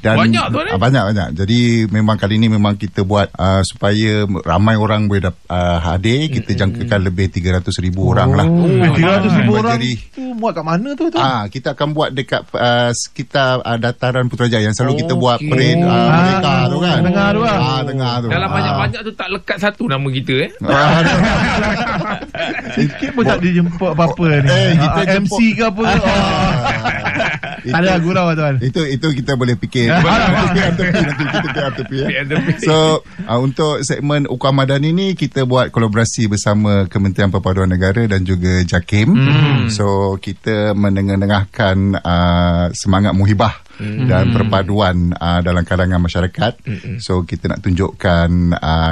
dan banyak tu banyak. Jadi memang kali ni memang kita buat supaya ramai orang boleh hadir. Kita jangkakan lebih 300,000 orang lah. 300,000 orang tu buat kat mana tu? Kita akan buat dekat sekitar dataran Putrajaya yang selalu kita buat parade mereka tu kan. Tengah tu. Dalam banyak-banyak tu tak lekat satu nama kita Sikit pun tak dijemput apa-apa ni. Kita MC ke apa. Tak ada gurau tuan. Itu kita boleh fikir. Nanti kita tepi. So untuk segmen Ukhuwah Madani ni kita buat kolaborasi bersama Kementerian Perpaduan Negara dan juga JAKIM. So kita menengah-nengahkan semangat muhibah dan perpaduan dalam kalangan masyarakat. So kita nak tunjukkan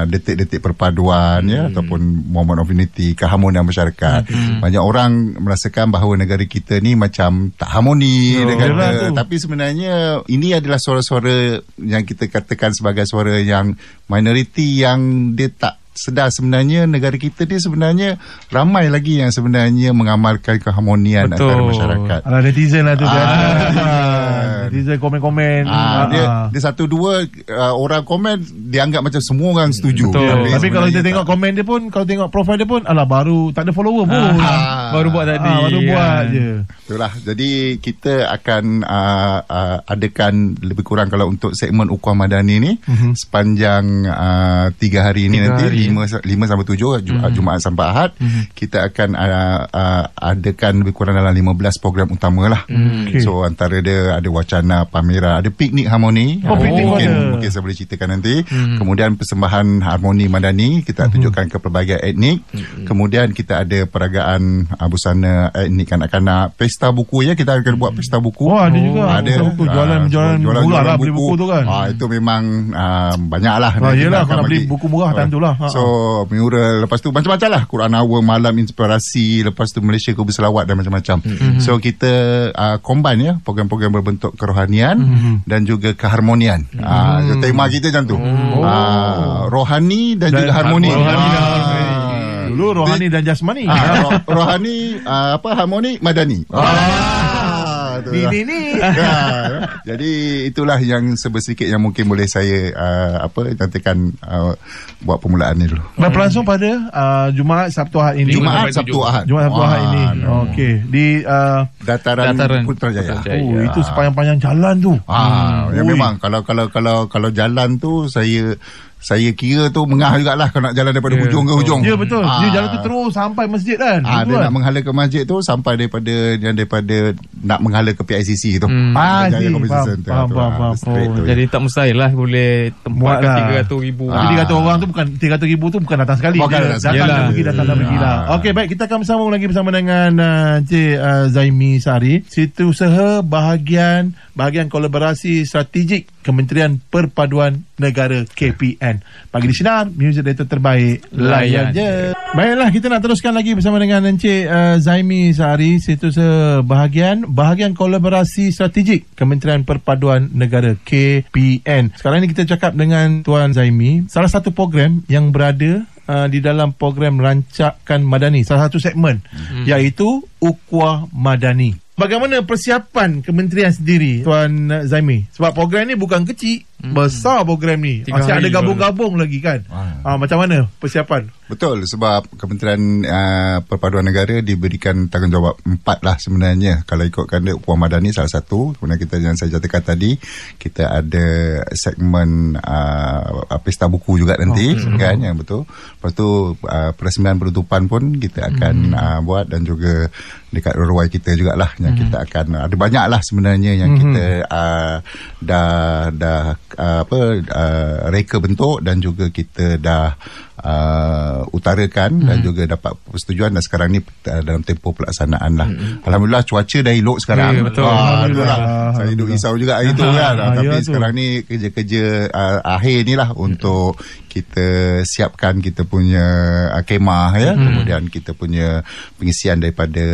detik-detik perpaduan ataupun moment of unity, keharmonian masyarakat. Banyak orang merasakan bahawa negara kita ni macam tak harmoni tapi sebenarnya ini adalah suara-suara yang kita katakan sebagai suara yang minoriti, yang dia tak sedar sebenarnya negara kita ni sebenarnya ramai lagi yang sebenarnya mengamalkan keharmonian antara masyarakat. Netizen lah tu netizen komen-komen. Dia satu dua orang komen dianggap macam semua orang setuju. Tapi kalau kita tengok komen dia pun, kalau tengok profil dia pun, baru tak ada follower pun. Baru buat tadi. Baru buat je. Itulah. Jadi kita akan adakan lebih kurang kalau untuk segmen Ukhuwah Madani ni sepanjang 3 hari ni nanti 5 sampai 7 Jumaat sampai Ahad kita akan adakan lebih kurang dalam 15 program utama lah. So antara dia ada wacana pameran, ada piknik harmoni. Mungkin saya boleh ceritakan nanti. Kemudian persembahan harmoni madani kita tunjukkan ke pelbagai etnik. Kemudian kita ada peragaan busana etnik kanak-kanak, pesta buku kita akan buat pesta buku. Ada juga. Ada jualan murah lah, beli buku tu kan. Itu memang banyak lah. Yelah, kalau beli buku murah tentulah. So mural, lepas tu macam-macam lah, Quran Hour, Malam Inspirasi, lepas tu Malaysia Ku Berselawat dan macam-macam. So kita combine program-program berbentuk kerohanian dan juga keharmonian. Tema kita macam tu. Rohani dan juga harmoni. Dulu rohani dan jasmani. Rohani harmoni madani. Ni. Jadi itulah yang sedikit yang mungkin boleh saya nantikan buat permulaan ni dulu. Berlangsung pada Jumaat Sabtu Ahad ini. Jumaat Sabtu Ahad ini. Okey, di dataran Putrajaya. Itu sepanjang-panjang jalan tu. Memang kalau jalan tu saya kira tu mengah jugalah kalau nak jalan daripada hujung ke hujung. Ya betul. Dia jalan tu terus sampai masjid kan. Dia nak menghala ke masjid tu sampai daripada nak menghala ke PICC tu. Faham. Jadi tak mustahil lah boleh tempatkan 300,000. Tapi 300 orang tu bukan 300,000 tu bukan datang sekali. Datang dan pergi lah. Okey, baik, kita akan bersama lagi bersama dengan Encik Zaimi Sari, Setiausaha Bahagian Kolaborasi Strategik Kementerian Perpaduan Negara KPN. Pagi di Sinar, music data terbaik, layan je. Baiklah, kita nak teruskan lagi bersama dengan Encik Zaimi Sari, Setiausaha Bahagian Kolaborasi Strategik Kementerian Perpaduan Negara KPN. Sekarang ni kita cakap dengan Tuan Zaimi, salah satu program yang berada di dalam program Rancakkan Madani, salah satu segmen iaitu Ukhuwah Madani. Bagaimana persiapan kementerian sendiri, Tuan Zaimi? Sebab program ni bukan kecil, besar program ni. Masih ada gabung-gabung lagi kan. Macam mana persiapan? Betul, sebab Kementerian Perpaduan Negara diberikan tanggungjawab 4 lah sebenarnya. Kalau ikutkan dia, Puan Madani salah satu. Kemudian kita, yang saya nyatakan tadi, kita ada segmen pesta buku juga nanti, kan, yang betul. Lepas tu peresmian penutupan pun kita akan buat, dan juga dekat Roy kita jugalah yang kita akan ada banyak lah sebenarnya yang kita dah reka bentuk, dan juga kita dah utarakan dan juga dapat persetujuan, dan sekarang ni dalam tempoh pelaksanaan lah. Alhamdulillah cuaca dah elok sekarang. Betul. Saya duduk risau juga itu kan. Tapi sekarang ni kerja-kerja akhir ni lah untuk kita siapkan kita punya kemah ya. Kemudian kita punya pengisian daripada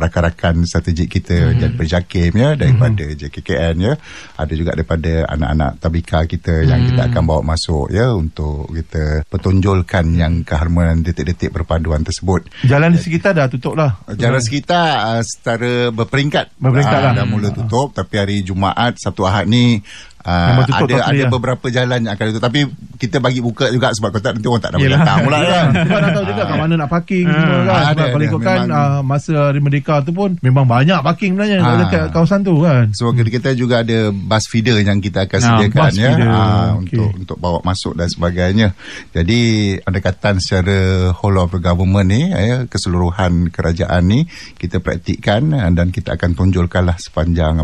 rakan-rakan strategik kita daripada JAKIM ya, daripada JKKN ya. Ada juga daripada anak-anak tabika kita yang kita akan bawa masuk ya, untuk kita pertonjolkan yang keharmonian detik-detik perpaduan tersebut. Jalan di sekitar dah tutup lah. Jalan sekitar secara berperingkat lah. dah mula tutup, tapi hari Jumaat, Sabtu, Ahad ni ada beberapa jalan yang akan tutup, tapi kita bagi buka juga, sebab kalau tak nanti orang tak dapat datang pula kan. Sebab nak tahu juga kat mana nak parking semua kan. Sebab kalau ikutkan masa Hari Merdeka tu pun memang banyak parking sebenarnya dekat kawasan tu kan. So kita juga ada bus feeder yang kita akan sediakan ya, untuk bawa masuk dan sebagainya. Jadi pendekatan secara whole of the government ni ya, keseluruhan kerajaan ni kita praktikkan, dan kita akan tonjolkan lah sepanjang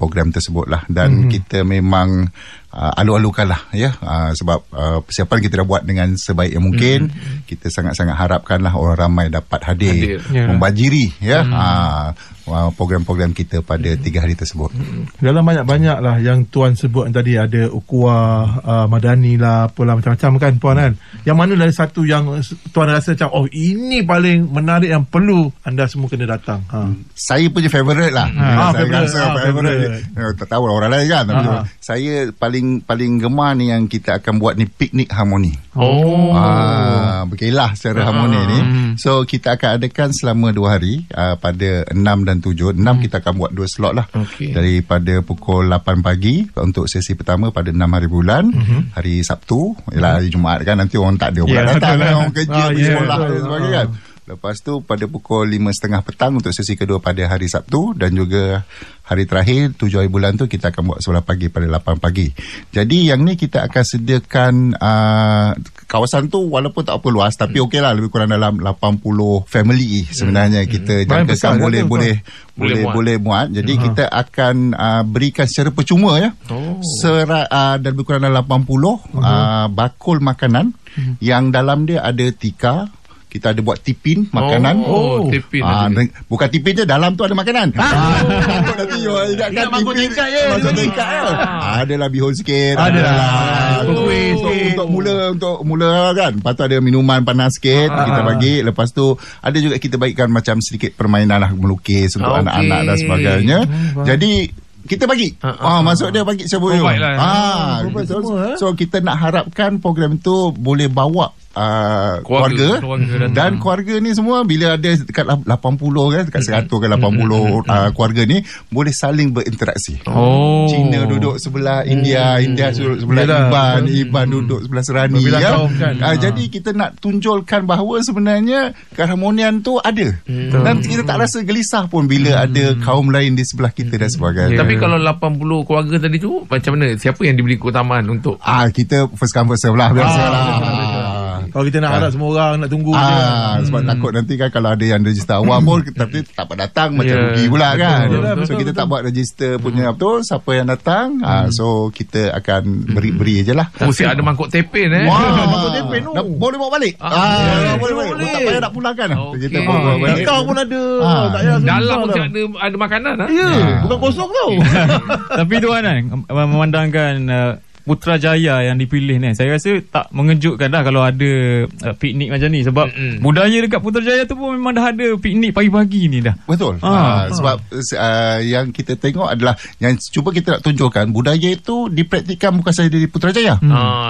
program tersebut lah. Dan kita memang alu-alukan lah ya, sebab persiapan kita dah buat dengan sebaik yang mungkin. Kita sangat-sangat harapkan lah orang ramai dapat hadir. Membajiri ya program-program kita pada 3 hari tersebut. Dalam banyak-banyak lah yang Tuan sebut tadi, ada ukhuwah Madani lah, apalah macam-macam kan Puan kan. Yang mana dari satu yang Tuan rasa macam ini paling menarik yang perlu anda semua kena datang? Saya punya favourite lah. Saya rasa favorite. Tak tahu lah orang lain kan, tapi saya paling gemar ni yang kita akan buat ni, piknik harmoni. Berkelah secara harmoni ni. So kita akan adakan selama 2 hari, pada 6 dan 7. 6 kita akan buat 2 slot lah. Daripada pukul 8 pagi untuk sesi pertama pada 6 hari bulan. Hari Sabtu, ialah hari Jumaat kan, nanti orang tak ada pula datang, orang kerja pergi sekolah dan sebagainya kan. Lepas tu pada pukul 5.30 petang untuk sesi kedua pada hari Sabtu, dan juga hari terakhir 7 hari bulan tu kita akan buat 11 pagi pada 8 pagi. Jadi yang ni kita akan sediakan kawasan tu walaupun tak apa luas, tapi okey lah, lebih kurang dalam 80 family sebenarnya kita jangkakan boleh muat. Jadi kita akan berikan secara percuma ya, dan lebih kurang dalam 80 bakul makanan yang dalam dia ada tikar. Kita ada buat tipin makanan. Tipin. Bukan tipin je, dalam tu ada makanan. Nanti ingatkan tipin masuk tingkat ya. Adalah bihun sikit. Adalah untuk mula kan. Lepas tu ada minuman panas sikit kita bagi. Lepas tu ada juga kita bagikan macam sedikit permainan lah, melukis untuk anak-anak dan sebagainya. Jadi kita bagi masuk dia bagi sebut so kita nak harapkan program tu boleh bawa keluarga dan keluarga ni semua, bila ada dekat 80 kan, dekat 100 ke 80 keluarga ni boleh saling berinteraksi. Cina duduk sebelah India duduk sebelah Iban duduk sebelah Serani kan. Jadi kita nak tunjulkan bahawa sebenarnya keharmonian tu ada, dan kita tak rasa gelisah pun bila ada kaum lain di sebelah kita dan sebagainya. Tapi kalau 80 keluarga tadi tu macam mana, siapa yang diberi keutamaan untuk kita first come first serve lah, biasalah. Kalau kita nak harap semua orang nak tunggu sebab takut nanti kan kalau ada yang register awal pun tapi tak dapat datang, macam rugi pula kan. So kita tak buat register punya siapa yang datang. So kita akan beri je lah. Mesti ada mangkuk tepin mangkuk tepin tu boleh bawa balik. Boleh. Tak payah nak pulangkan. Kita bawa balik. Kau pun ada. Dalam mesti ada makanan. Bukan kosong tau. Tapi tu kan memandangkan Putrajaya yang dipilih ni, saya rasa tak mengejutkan dah kalau ada piknik macam ni, sebab budaya dekat Putrajaya tu pun memang dah ada piknik pagi-pagi ni dah. Betul. Sebab yang kita tengok adalah yang cuba kita nak tunjukkan budaya itu dipraktikkan bukan sahaja di Putrajaya,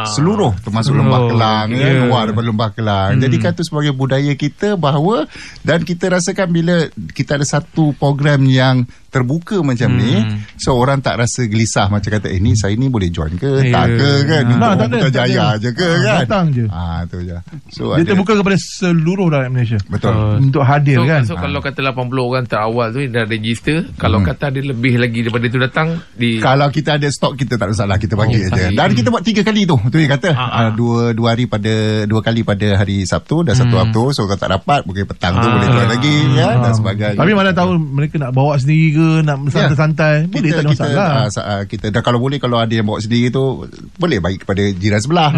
seluruh termasuk Lembah Kelang, luar daripada Lembah Kelang. Jadi kan tu sebagai budaya kita bahawa, dan kita rasakan bila kita ada satu program yang terbuka macam ni, so orang tak rasa gelisah macam kata ni saya ni boleh join ke tak ke kan, tak ada Putrajaya je ke kan, datang je. Tu je. So dia terbuka kepada seluruh rakyat Malaysia. Betul. Untuk hadir kan. So kalau kata 80 orang terawal tu dah register, kalau kata ada lebih lagi daripada tu datang kalau kita ada stok, kita tak ada masalah, kita bagi aja. Dan kita buat 3 kali tu yang kata dua kali pada hari Sabtu dan 1 Sabtu. So kalau tak dapat mungkin petang tu boleh join lagi dan sebagainya. Tapi mana tahu mereka nak bawa sendiri ke, nak santai-santai, boleh, tak ada masalah. Kita dan kalau boleh, kalau ada yang bawa sendiri tu boleh bagi kepada jiran sebelah.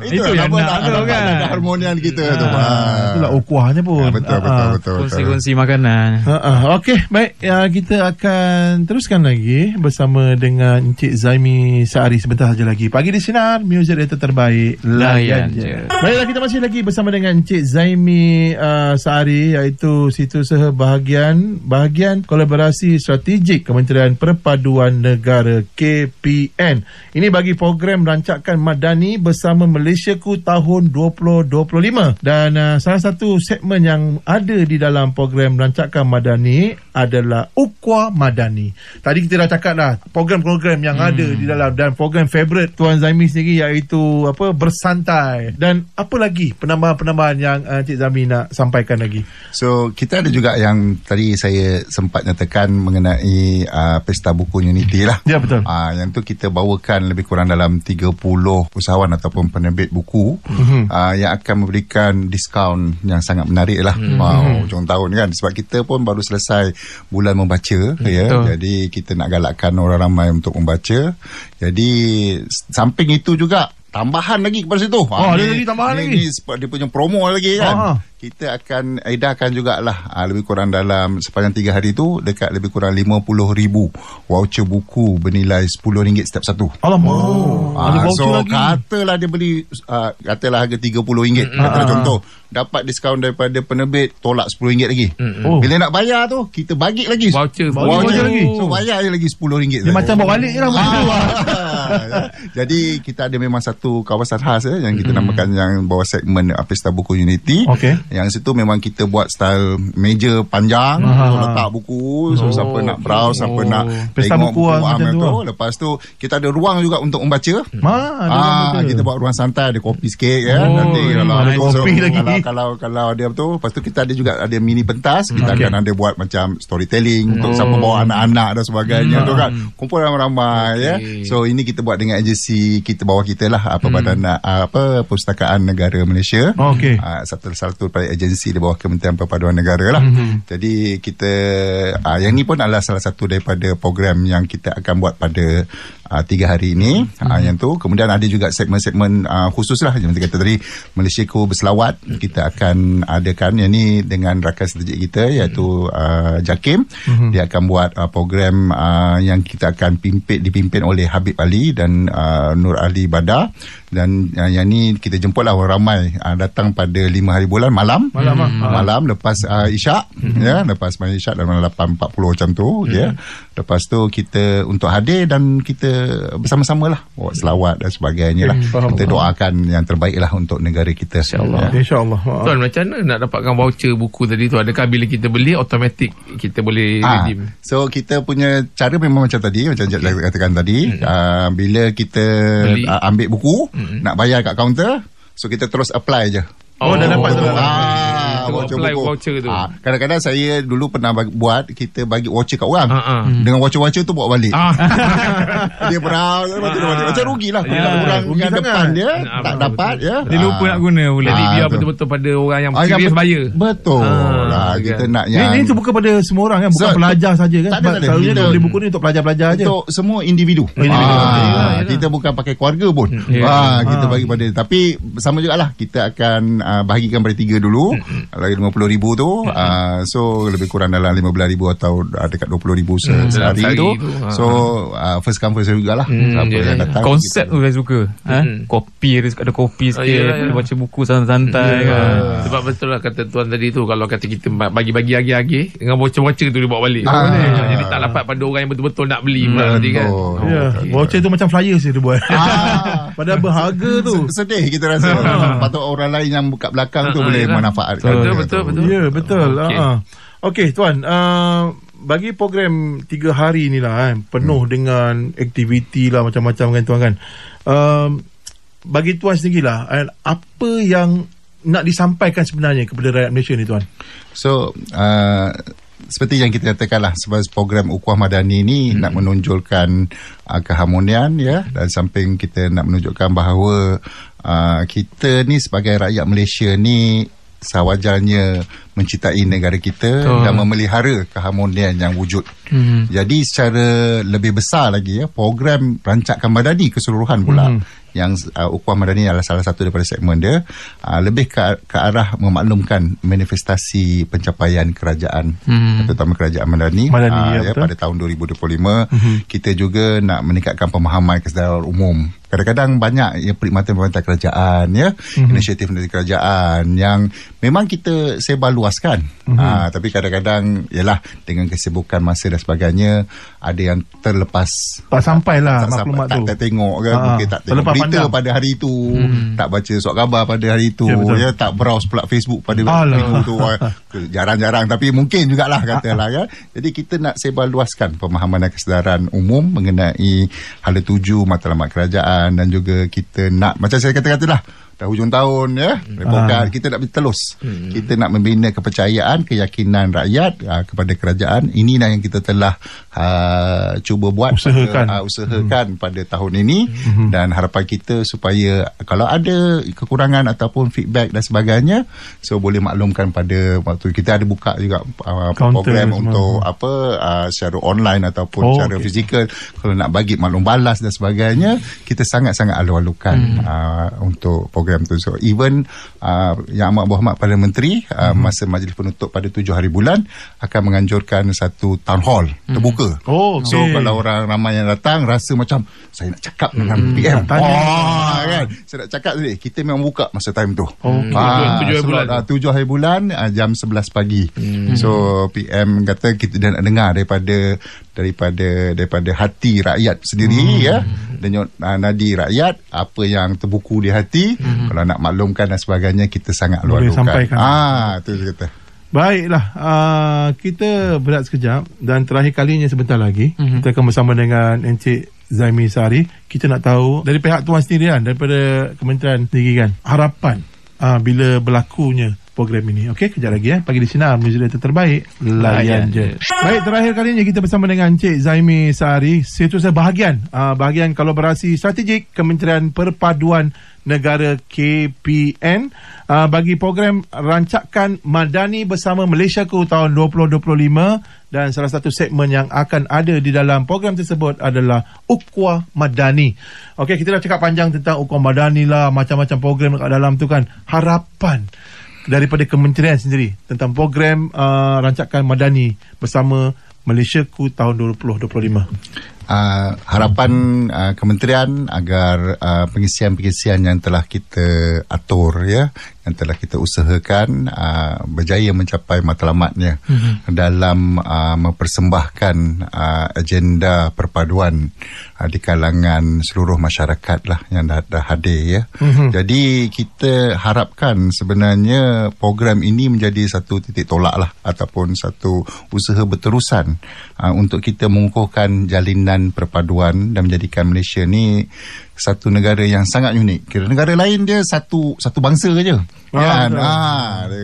Itu ada harmonian kita tu. Itulah ukuahnya pun. Betul. Kongsi makanan. Okey, baik, kita akan teruskan lagi bersama dengan Encik Zaimi Saari sebentar saja lagi. Pagi di Sinar, muzik data terbaik, layan je. Baiklah, kita masih lagi bersama dengan Encik Zaimi Saari, iaitu Setiausaha Bahagian Kolaborasi Strategik Kementerian Perpaduan Negara KPN. Ini bagi program Rancakan Madani bersama Malaysiaku tahun 2025. Dan salah satu segmen yang ada di dalam program Rancakan Madani adalah Ukhuwah Madani. Tadi kita dah cakap dah program-program yang ada di dalam, dan program favourite Tuan Zaimi sendiri iaitu bersantai. Dan apa lagi penambahan-penambahan yang Cik Zaimi nak sampaikan lagi? So kita ada juga yang tadi saya sempat nyatakan mengenai Pesta Buku Unity lah. Ya, betul. Yang tu kita bawakan lebih kurang dalam 30 usahawan ataupun penerbit buku yang akan memberikan diskaun yang sangat menarik lah. Hujung tahun kan, sebab kita pun baru selesai bulan membaca ya. Jadi kita nak galakkan orang ramai untuk membaca. Jadi samping itu juga tambahan lagi kepada situ. Ada lagi tambahan lagi. Dia punya promo lagi kan. Kita akan edarkan jugalah lebih kurang dalam sepanjang 3 hari tu dekat lebih kurang 50,000 voucher buku bernilai RM10 setiap satu. Alamak. So katalah dia beli katalah harga RM30. Katalah contoh, dapat diskaun daripada penerbit, tolak RM10 lagi. Bila nak bayar tu, kita bagi lagi voucher lagi. So bayar je lagi RM10. Dia macam bawa balik je lah. Jadi kita ada memang satu kawasan khas yang kita namakan yang bawah segmen Pesta Buku Unity. Yang situ memang kita buat style meja panjang, letak buku, so siapa nak browse, siapa nak Pesta tengok buku tu. Lepas tu kita ada ruang juga untuk membaca. Kita buat ruang santai, ada kopi sikit kan. Nanti kalau ada kopi lagi, kalau ada betul. Lepas tu kita ada juga ada mini pentas. Kita akan ada buat macam storytelling untuk siapa bawa anak-anak dan sebagainya tu kan. Kumpul ramai-ramai ya. So ini kita buat dengan agensi kita, bawah kita lah, Badan Perpustakaan Negara Malaysia. Satu pada agensi di bawah Kementerian Perpaduan Negara lah. Jadi kita yang ni pun adalah salah satu daripada program yang kita akan buat pada 3 hari ini. Yang tu kemudian ada juga segmen-segmen khusus lah, macam kata tadi Malaysiaku Berselawat. Kita akan adakan yang ni dengan rakan strategik kita iaitu JAKIM. Dia akan buat program yang kita akan dipimpin oleh Habib Ali dan Nur Ali Badar. Dan yang ni kita jemputlah orang ramai datang pada 5 hari bulan malam lepas Isyak ya, lepas main Isyak dalam 8.40 macam tu ya. Lepas tu kita untuk hadir dan kita bersama-sama lah buat selawat dan sebagainya lah. Kita doakan yang terbaik lah untuk negara kita, insyaAllah. InsyaAllah. Tuan, macam mana nak dapatkan voucher buku tadi tu? Adakah bila kita beli automatik kita boleh redeem? So kita punya cara memang macam tadi, macam Jad katakan tadi, bila kita ambil buku, nak bayar kat kaunter, so kita terus apply je. Dah dapat tu. Voucher tu. Kadang-kadang saya dulu pernah buat, kita bagi voucher kat orang. Dengan voucher tu bawa balik. Dia berau macam rugilah. Orang yang depan dia tak dapat ya. Dia lupa nak guna pula. Jadi biar betul-betul pada orang yang serius bayar. Betul. Kita nak yang ini terbuka pada semua orang kan, bukan pelajar saja kan. Selalunya dia beli buku ni untuk pelajar-pelajar aja. Untuk semua individu. Kita bukan pakai keluarga pun. Kita bagi pada, tapi sama jugalah, kita akan bahagikan pada 3 dulu. Lagi 50,000 tu, so lebih kurang dalam 15,000 atau dekat 20,000 sehari tu. So first come first serve jugalah. Siapa yang datang. Konsep tu saya suka. Kopi, ada kopi sikit, baca buku santai-santai. Sebab betul lah kata tuan tadi tu, kalau kata kita bagi-bagi agi-agi dengan voucher-voucher tu dia bawa balik. Jadi tak dapat pada orang yang betul-betul nak beli pula nanti kan. Voucher tu macam flyer dia buat. Padahal berharga tu. Sedih kita rasa. Patut orang lain yang buka belakang tu boleh manfaatkan. Betul. Ya, betul. Okey, tuan. bagi program 3 hari ni lah penuh dengan aktiviti lah macam-macam kan tuan kan. Bagi tuan sendiri lah, apa yang nak disampaikan sebenarnya kepada rakyat Malaysia ni tuan? So seperti yang kita katakan lah, sebagai program Ukhuwah Madani ni nak menonjolkan keharmonian ya, dan samping kita nak menunjukkan bahawa kita ni sebagai rakyat Malaysia ni sewajarnya mencintai negara kita dan memelihara keharmonian yang wujud. Jadi secara lebih besar lagi ya, program Rancakan Madani keseluruhan pula yang Ukhuwah Madani adalah salah satu daripada segmen dia, lebih ke arah memaklumkan manifestasi pencapaian kerajaan, terutama kerajaan Madani ya, pada tahun 2025. Kita juga nak meningkatkan pemahaman kesedaran umum. Kadang-kadang banyak perkhidmatan kerajaan ya, inisiatif dari kerajaan yang memang kita sebarluaskan. Tapi kadang-kadang ialah dengan kesibukan masa dan sebagainya, ada yang terlepas, tak sampailah maklumat tu. Tak tengok kan, mungkin tak tengok berita pada hari itu, tak baca surat khabar pada hari itu ya, tak browse pula Facebook pada minggu tu. Jarang-jarang, tapi mungkin jugalah katalah ya. Jadi kita nak sebarluaskan pemahaman dan kesedaran umum mengenai hala tuju matlamat kerajaan, dan juga kita nak, macam saya kata-katalah, dah hujung tahun ya, repokat kita nak bertelus. Kita nak membina kepercayaan, keyakinan rakyat kepada kerajaan. Inilah yang kita telah cuba buat, usahakan pada tahun ini. Dan harapan kita supaya kalau ada kekurangan ataupun feedback dan sebagainya, so boleh maklumkan pada waktu kita ada buka juga program untuk secara online ataupun secara fizikal. Kalau nak bagi maklum balas dan sebagainya, kita sangat-sangat alu-alukan untuk program tu. So even Yang Amat Berhormat Perdana Menteri masa majlis penutup pada 7 hari bulan akan menganjurkan satu town hall terbuka. So kalau orang ramai yang datang rasa macam saya nak cakap dengan PM, kan, saya nak cakap tadi, kita memang buka masa time tu. 7 hari bulan jam 11 pagi. So PM kata kita dah nak dengar daripada hati rakyat sendiri ya, dan nadi rakyat apa yang terbuku di hati. Kalau nak maklumkan dan sebagainya, kita sangat luar-luarkan. Itu dia kata. Baiklah, kita berat sekejap, dan terakhir kalinya sebentar lagi kita akan bersama dengan Encik Zaimi Sari. Kita nak tahu dari pihak tuan sendiri kan, daripada kementerian sendiri kan, harapan bila berlakunya program ini. Okey, kejap lagi Pagi di Sinar, muzik terbaik, layan je. Baik, terakhir kalinya kita bersama dengan Encik Zaimi Sari, Setiausaha bahagian kolaborasi strategik Kementerian Perpaduan Negara KPN bagi program Rancakan Madani Bersama Malaysiaku tahun 2025, dan salah satu segmen yang akan ada di dalam program tersebut adalah Ukhuwah Madani. Okey, kita dah cakap panjang tentang Ukhuwah Madani lah, macam-macam program kat dalam tu kan. Harapan daripada kementerian sendiri tentang program Rancakan Madani Bersama Malaysiaku tahun 2025. Harapan kementerian agar pengisian-pengisian yang telah kita atur ya, yang telah kita usahakan berjaya mencapai matlamatnya dalam mempersembahkan agenda perpaduan di kalangan seluruh masyarakat lah yang dah hadir ya. Jadi kita harapkan sebenarnya program ini menjadi satu titik tolak lah, ataupun satu usaha berterusan untuk kita mengukuhkan jalinan perpaduan dan menjadikan Malaysia ni satu negara yang sangat unik. Kira negara lain dia satu bangsa saja. Kan?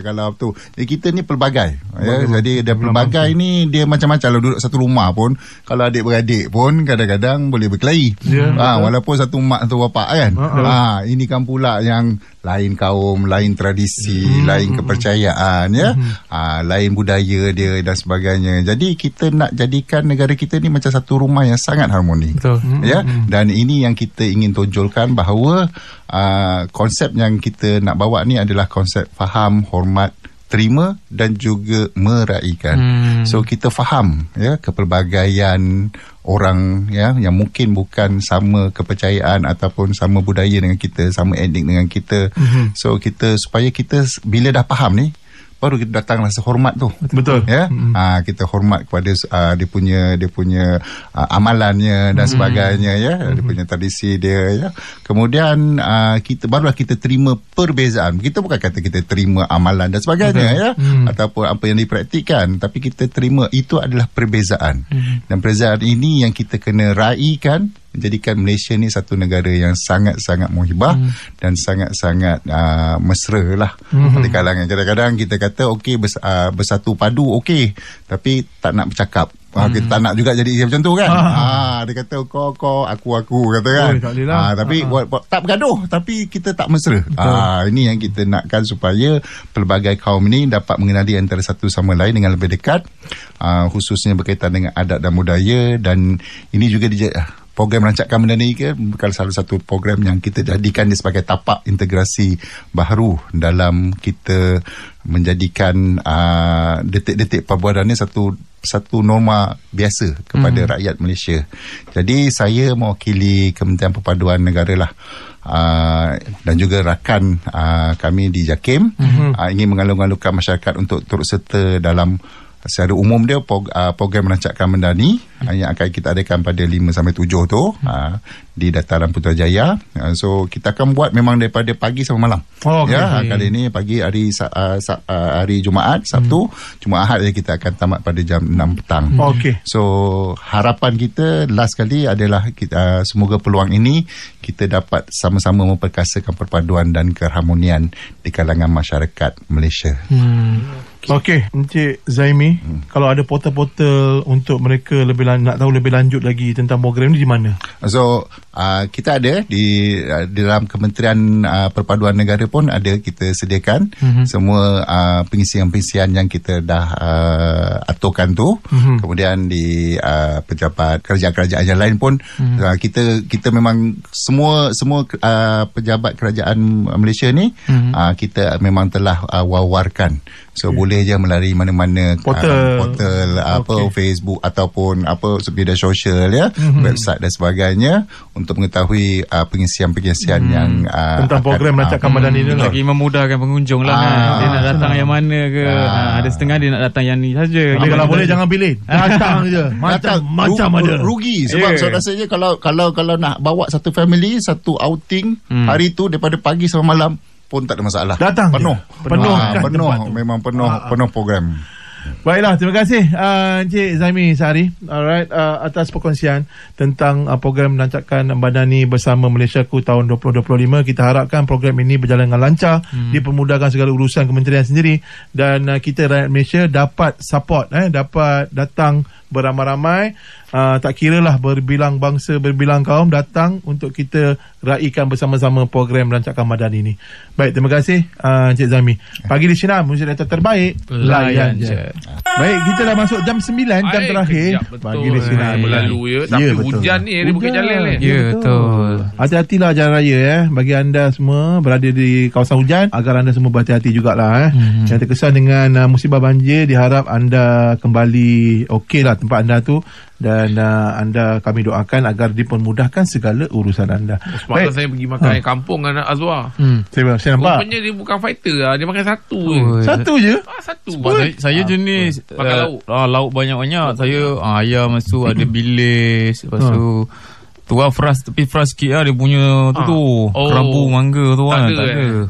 Kalau tu. Kita ni pelbagai. Ya. Jadi dia pelbagai ni dia macam-macam. Kalau duduk satu rumah pun, kalau adik-beradik pun kadang-kadang boleh berkelahi. Walaupun satu mak satu bapak kan. Ini kan pula yang lain kaum, lain tradisi, lain kepercayaan ya. Lain budaya dia dan sebagainya. Jadi kita nak jadikan negara kita ni macam satu rumah yang sangat harmoni. Ya. Dan ini yang kita ingin tonjolkan, bahawa konsep yang kita nak bawa ni adalah konsep faham, hormat, terima dan juga meraikan. So kita faham ya kepelbagaian orang ya, yang mungkin bukan sama kepercayaan ataupun sama budaya dengan kita, sama etnik dengan kita. So kita, supaya kita bila dah faham ni, baru kita datang rasa hormat tu. Betul. Ya. Kita hormat kepada dia punya amalannya dan sebagainya, ya. Dia punya tradisi dia, ya. Kemudian barulah kita terima perbezaan. Kita bukan kata kita terima amalan dan sebagainya, ya, ataupun apa yang dipraktikkan, tapi kita terima itu adalah perbezaan. Dan perbezaan ini yang kita kena raikan, menjadikan Malaysia ni satu negara yang sangat-sangat muhibah dan sangat-sangat mesra lah pada kalangan. Kadang-kadang kita kata okey, bersatu padu okey, tapi tak nak bercakap. Kita tak nak juga jadi macam tu kan. Dia kata kau aku kata kan. Tapi tak bergaduh, tapi kita tak mesra. Ini yang kita nakkan, supaya pelbagai kaum ini dapat mengenali antara satu sama lain dengan lebih dekat, khususnya berkaitan dengan adat dan budaya. Dan ini juga program Rancakan Madani bukan salah satu program yang kita jadikan dia sebagai tapak integrasi baharu dalam kita menjadikan detik-detik perbuatan ini satu norma biasa kepada rakyat Malaysia. Jadi saya mewakili Kementerian Perpaduan Negara lah, dan juga rakan kami di JAKIM ingin mengalung-alungkan masyarakat untuk turut serta dalam secara umum dia program Rancakan Madani yang akan kita adakan pada 5 sampai 7 tu di Dataran Putrajaya. So kita akan buat memang daripada pagi sampai malam. Kali ini pagi hari Jumaat, Sabtu, Jumaat Ahad kita akan tamat pada jam 6 petang. So harapan kita last kali adalah semoga peluang ini kita dapat sama-sama memperkasakan perpaduan dan keharmonian di kalangan masyarakat Malaysia. Okey, Encik Zaimi, kalau ada portal-portal untuk mereka nak tahu lebih lanjut lagi tentang program ni di mana? So, kita ada di dalam Kementerian Perpaduan Negara pun ada kita sediakan semua pengisian-pengisian yang kita dah aturkan tu. Kemudian di pejabat kerajaan-kerajaan yang lain pun kita memang semua pejabat kerajaan Malaysia ni kita memang telah wawarkan. So boleh je melalui mana-mana portal Facebook ataupun media sosial, ya, website dan sebagainya, untuk mengetahui pengisian-pengisian yang tentang program Rancakan Madani ni lagi memudahkan pengunjung lah. Dia nak datang yang mana ke, ada setengah dia nak datang yang ni saja. Kalau boleh jangan pilih, datang je macam ada rugi sebab saya rasanya kalau nak bawa satu family, satu outing hari tu daripada pagi sampai malam pun tak ada masalah. Datang penuh memang penuh program. Baiklah, terima kasih Encik Zaimi Sehari, alright, atas perkongsian tentang program Rancakan Madani bersama Malaysiaku tahun 2025. Kita harapkan program ini berjalan dengan lancar, dipermudahkan segala urusan kementerian sendiri, dan kita rakyat Malaysia dapat support, dapat datang beramai-ramai, tak kiralah berbilang bangsa, berbilang kaum, datang untuk kita raikan bersama-sama program Rancakan Madani ini. Baik, terima kasih Encik Zaimi. Pagi di Sinar, muzik data terbaik, layan je. Baik, kita dah masuk jam 9, jam terakhir. Pagi di Sinar berlalu, ya. Tapi hujan ni di Bukit Jalil ni. Ya, betul. Hati-hatilah jalan raya, bagi anda semua berada di kawasan hujan, agar anda semua berhati-hati jugalah. Yang terkesan dengan musibah banjir, diharap anda kembali okeylah tempat anda tu, dan kami doakan agar dipermudahkan segala urusan anda. Semalam saya pergi makan ayam kampung dengan Azwar. Saya nampak. Rupanya dia bukan fighter lah, dia makan satu je. Satu je? Satu. Saya jenis makan lauk banyak-banyak. Saya ayam masuk, ada bilis, lepas tu tepi fras sikit lah dia punya tu kerabu mangga tu kan. Tak ada.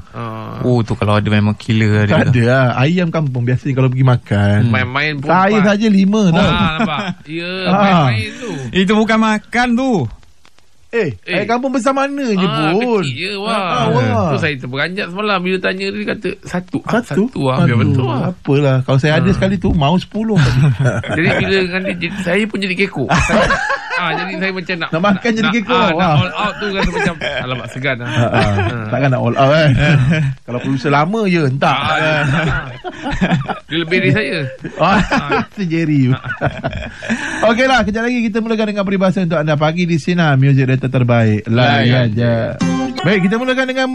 Tu kalau ada memang killer dia. Tak ada lah. Ayam kampung biasa kalau pergi makan main-main pun saya saja 5 dah. Nampak? Ya, main-main tu. Itu bukan makan tu. Ayam kampung besar mana je pun. Kecil je tu saya terperanjat semalam bila tanya dia kata satu lah. Biar betul lah. Apalah, kalau saya ada sekali tu mau 10. Jadi bila dengan dia, saya pun jadi kekok. Jadi saya macam nak makan jadi kekok. Nak all out tu rasa macam alamak segan lah. Takkan nak all out kan. Kalau producer lama je entah. Dia lebih dari saya. Sejeri. Okeylah, kejap lagi kita mulakan dengan peribahasa untuk anda. Pagi di Sinar, muzik data terbaik, layan je. Baik, kita mulakan dengan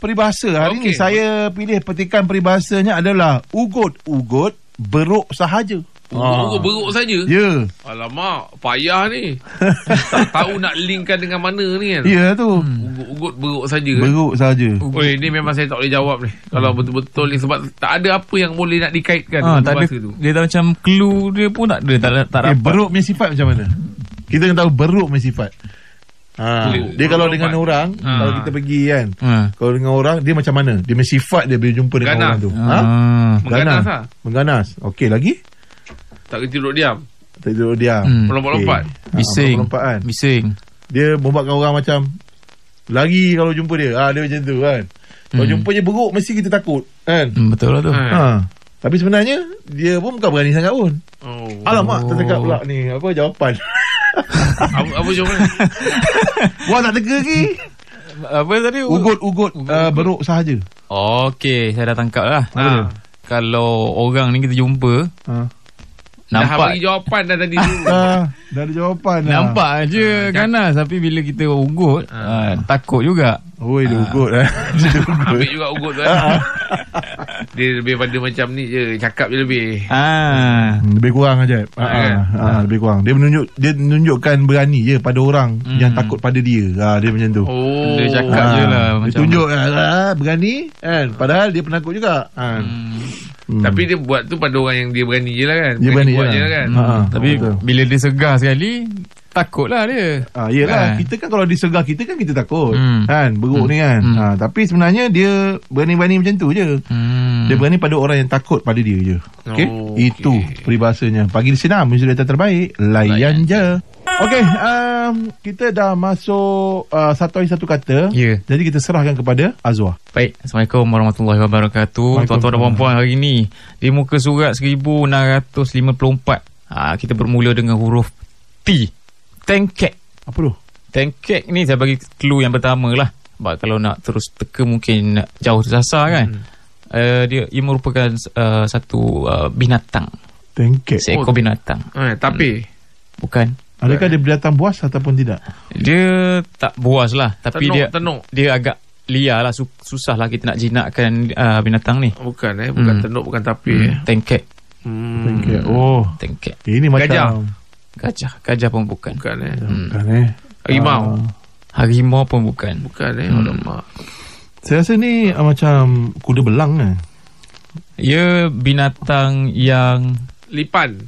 peribahasa. Hari ni saya pilih petikan peribahasanya adalah ugut-ugut beruk sahaja. Beruk saja. Ya. Alamak, payah ni. Tak tahu nak linkkan dengan mana ni kan. Ya tu. ugut beruk saja. Beruk saja. Oi, ni memang saya tak boleh jawab ni. Kalau betul-betul ni sebab tak ada apa yang boleh nak dikaitkan dengan tak bahasa ada, tu. Dia tak macam clue dia pun tak ada. Tak dapat. Beruk punya sifat macam mana? Kita kena tahu beruk punya sifat. Dia kalau dengan orang, kalau kita pergi kan, kalau dengan orang dia macam mana? Dia punya sifat dia bila jumpa dengan orang tu. Mengganas lah. Mengganas. Okey, lagi? Tak kerja duduk diam. Tak duduk diam. Melompat-lompat. Bising. Bising. Dia membuatkan orang macam lari kalau jumpa dia. Dia macam tu kan. Kalau jumpa je beruk mesti kita takut kan. Betul lah tu. Tapi sebenarnya dia pun bukan berani sangat pun. Alamak, terdekat pula ni. Apa jawapan? Apa jawapan? Wah, tak teka lagi. Apa tadi? Ugut beruk sahaja. Okey, saya dah tangkap lah. Kalau orang ni kita jumpa, nampak. Dah bagi jawapan dah tadi tu. Dah ada jawapan dah. Nampak je ganas. Tapi bila kita ugut, takut juga. Oi, dia ugut Ambil juga ugut tu Dia lebih pada macam ni je. Cakap je lebih. Lebih kurang aja. Lebih kurang. Dia menunjukkan berani je pada orang yang takut pada dia. Dia macam tu. Dia cakap je lah. Dia tunjuk berani kan. Padahal dia penakut juga. Tapi dia buat tu pada orang yang dia berani je lah kan. Dia berani buat je lah kan. Tapi bila dia segar sekali, takutlah dia. Yelah, kita kan kalau disegar kita kan kita takut. Kan, beruk ni kan. Tapi sebenarnya dia berani-berani macam tu je. Dia berani pada orang yang takut pada dia je. Okey. Itu peribahasanya. Pagi di Sinar, muzik terbaik, layan je. Okey, kita dah masuk satu hari satu kata. Jadi kita serahkan kepada Azwar. Baik, Assalamualaikum warahmatullahi wabarakatuh. Tuan-tuan dan puan-puan, hari ni di muka surat 1654, kita bermula dengan huruf T. Tengkek. Apa tu? Tengkek ni saya bagi clue yang pertama lah. Sebab kalau nak terus teka mungkin jauh tersasar kan. Dia merupakan satu binatang. Tengkek. Seekor binatang. Tapi bukan. Adakah dia binatang buas ataupun tidak? Dia tak buas lah. Tapi tenuk. Dia agak liar lah. Susah lah kita nak jinakkan binatang ni. Bukan bukan tenuk, bukan tapi. Tengkek. Tengkek. Tengkek. Ini macam Gajah pun bukan. Bukan Harimau pun bukan. Alamak. Saya rasa ni macam kuda belang kan. Ya, binatang yang lipan,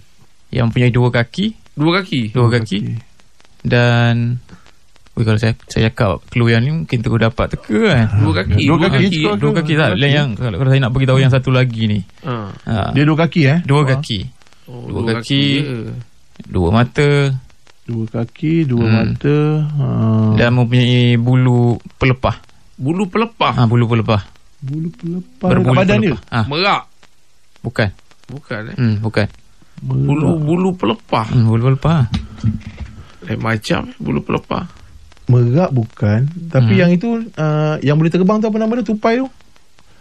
yang punya dua kaki. Dan kalau saya cakap clue yang ni mungkin terus dapat teka kan. Dua kaki tak. Yang kalau saya nak bagi tahu yang satu lagi ni. Dia dua kaki Dua kaki. Dua kaki. Dua mata. Dua kaki, dua mata. Dan mempunyai bulu pelepah. Bulu pelepah. Bulu pelepah. Berbulu badan dia. Merak. Bukan. Bukan. Bulu pelepah. Bulu pelepah. Macam bulu pelepah. Merak bukan. Tapi yang itu yang boleh terbang tu apa nama dia? Tupai tu.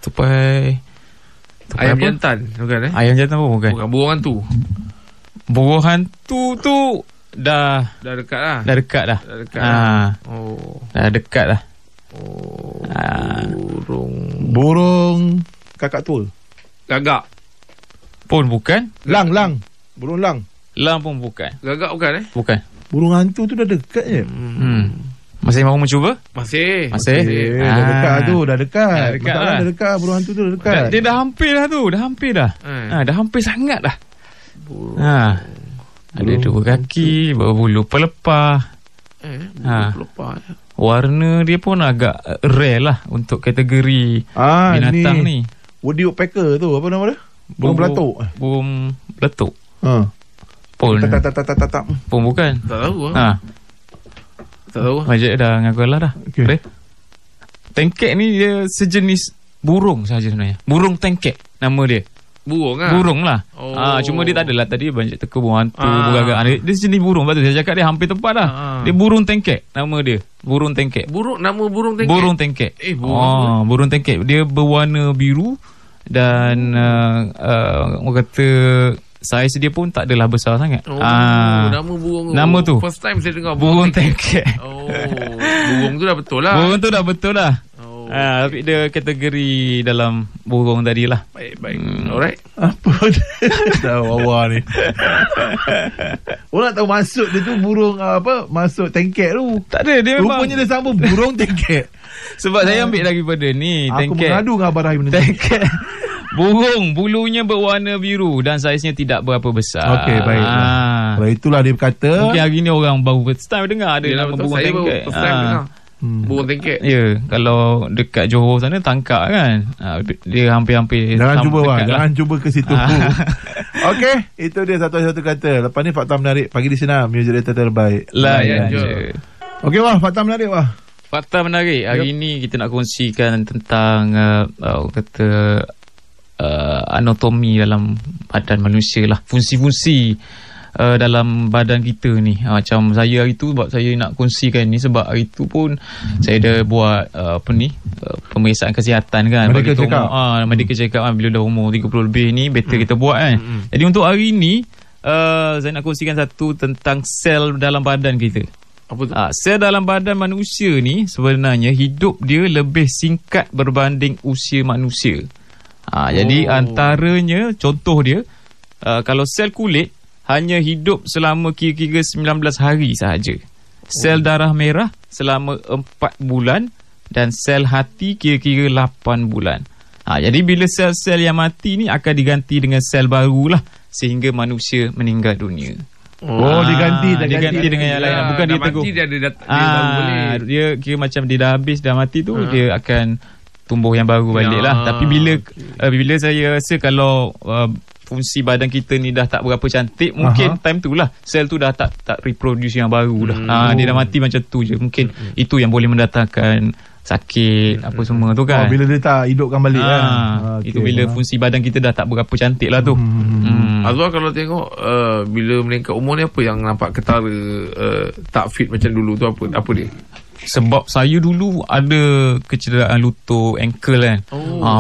Tupai ayam jantan. Bukan Ayam jantan pun bukan. Bukan burung hantu. Burung hantu tu dah dekat lah. Dah dekat dah. Dah dekat dah. Burung kakak tua. Gagak pun bukan. Lang. Burung lang. Lang pun bukan. Gagak bukan Bukan. Burung hantu tu dah dekat je. Masih mahu mencuba? Masih. Dah dekat tu. Dah dekat. Dah dekat. Burung hantu tu dah dekat. Dia dah hampir dah tu. Dah hampir sangat dah. Ada dua kaki, berbulu pelepah. Pelepah. Warna dia pun agak rare lah untuk kategori binatang ni. Woody woodpecker tu apa nama dia? Burung belatuk. Burung belatuk. Pun bukan. Tak tahu. Tak tahu. Majak dah ngaku lah dah. Okay. Tengkek ni dia sejenis burung sahaja sebenarnya. Burung tengkek nama dia. Burung lah. Cuma dia tak adalah tadi banyak teka burung hantu, burung. Dia sejenis burung. Lepas tu saya cakap dia hampir tepat dah. Dia burung tengkek nama dia. Burung tengkek. Nama burung tengkek. Burung tengkek. Burung tengkek. Dia berwarna biru dan orang kata saiz dia pun tak adalah besar sangat. Nama burung. Nama tu. First time saya dengar burung tengkek. Burung tu dah betul lah. Burung tu dah betul lah. Tapi dia kategori dalam burung tadi lah. Baik. Alright. Apa dah wawa ni. Orang tahu masuk dia tu burung masuk tengkek tu. Tak ada, dia memang rupanya dia sama burung tengkek. Sebab saya ambil daripada ni aku tengkek. mengadu dengan Abah Rahim ni. Tengkek burung bulunya berwarna biru dan saiznya tidak berapa besar. Okey, baik. Kalau itulah dia berkata. Mungkin hari ni orang baru first time dengar ada nama burung tengkek. First time dengar. Burung tengkek. Ya, kalau dekat Johor sana tangkap kan. Dia hampir-hampir. Jangan cuba bang, lah. jangan cuba ke situ. Okey, itu dia satu-satu kata. Lepas ni fakta menarik pagi di sini music director terbaik. Layan je. Okey wah, fakta menarik wah. Fakta menarik. Hari ni kita nak kongsikan tentang anatomi dalam badan manusia lah. Fungsi-fungsi dalam badan kita ni. Macam saya hari tu, sebab saya nak kongsikan ni sebab hari tu pun saya dah buat pemeriksaan kesihatan kan. Medical check up. Medical check up bila dah umur 30 lebih ni better kita buat kan. Jadi untuk hari ni saya nak kongsikan satu tentang sel dalam badan kita. Apa tu? Sel dalam badan manusia ni sebenarnya hidup dia lebih singkat berbanding usia manusia. Jadi antaranya contoh dia, kalau sel kulit hanya hidup selama kira-kira 19 hari sahaja. Sel darah merah selama 4 bulan dan sel hati kira-kira 8 bulan. Jadi bila sel-sel yang mati ni akan diganti dengan sel barulah sehingga manusia meninggal dunia. Diganti dengan yang lain. Bukan dia tegur. Dia ada baru boleh. Dia kira macam dia dah habis, dah mati tu dia akan tumbuh yang baru balik lah. Tapi bila saya rasa kalau fungsi badan kita ni dah tak berapa cantik, mungkin time tu lah sel tu dah tak reproduce yang baru dah. Dia dah mati macam tu je. Mungkin itu yang boleh mendatangkan sakit apa semua tu kan. Bila dia tak hidupkan balik kan. Itu bila fungsi badan kita dah tak berapa cantik lah tu. Azwar kalau tengok bila meningkat umur ni, apa yang nampak ketara tak fit macam dulu tu, apa dia? Sebab saya dulu ada kecederaan lutut, ankle kan.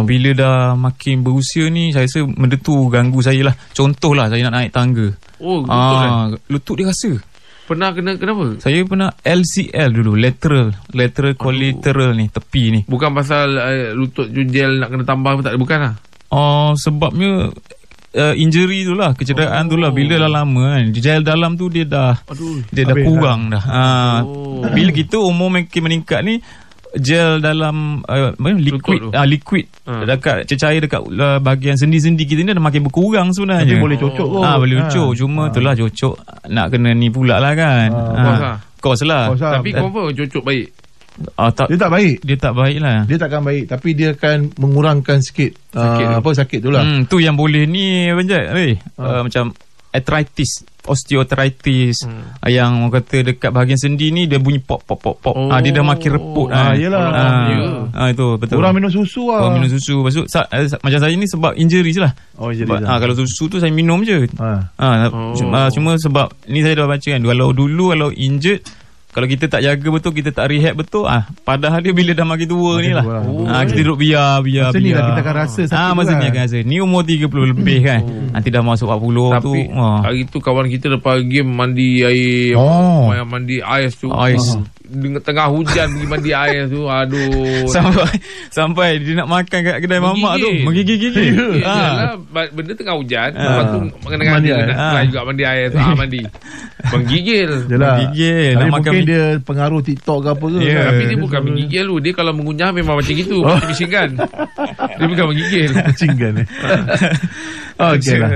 Bila dah makin berusia ni, saya rasa benda tu ganggu saya lah. Contohlah saya nak naik tangga. Lutut dia rasa. Pernah kena kenapa? Saya pernah LCL dulu, lateral collateral ni, tepi ni. Bukan pasal lutut junjel nak kena tambah tak, bukan lah. Sebabnya injury tu lah, kecederaan tu lah. Bila dah lama kan, gel dalam tu dia dah kurang dah. Bila kita umur makin meningkat ni, gel dalam liquid dekat cecair dekat bahagian sendi-sendi kita ni dah makin berkurang sebenarnya. Tapi boleh cocok kot. Boleh cocok. Cuma itulah cocok nak kena ni pula lah kan. Kos lah. Tapi kau apa cocok baik? Dia tak baik. Dia tak baik lah. Dia takkan baik, tapi dia akan mengurangkan sikit sakit tu lah. Tu yang boleh ni macam arthritis, osteoarthritis, yang orang kata dekat bahagian sendi ni dia bunyi pop. Dia dah makin reput. Yelah. Itu betul. Kurang minum susu lah. Kurang minum susu. Maksud macam saya ni sebab injury je lah. Kalau susu tu saya minum je. Cuma sebab ni saya dah baca kan, kalau injured, kalau kita tak jaga betul, kita tak rehab betul, padahal dia bila dah makin tua ni lah. Kita duduk biar. Masa ni lah kita akan rasa sakit. Masa ni akan rasa. Ni umur 30 lebih kan. Nanti dah masuk 40 tu. Tapi hari tu kawan kita lepas game mandi air. Mandi ais tu. Dengan tengah hujan pergi mandi air tu. Aduh. Sampai dia nak makan kat kedai mamak tu, menggigil-gigil. Benda tengah hujan. Lepas tu mengenai dia nak juga mandi air tu. Mandi. Menggigil. Tapi mungkin dia pengaruh TikTok ke apa ke. Tapi dia bukan menggigil tu. Dia kalau mengunyah memang macam gitu. Macam bisingkan. Dia bukan menggigil. Bisingkan. Okey lah.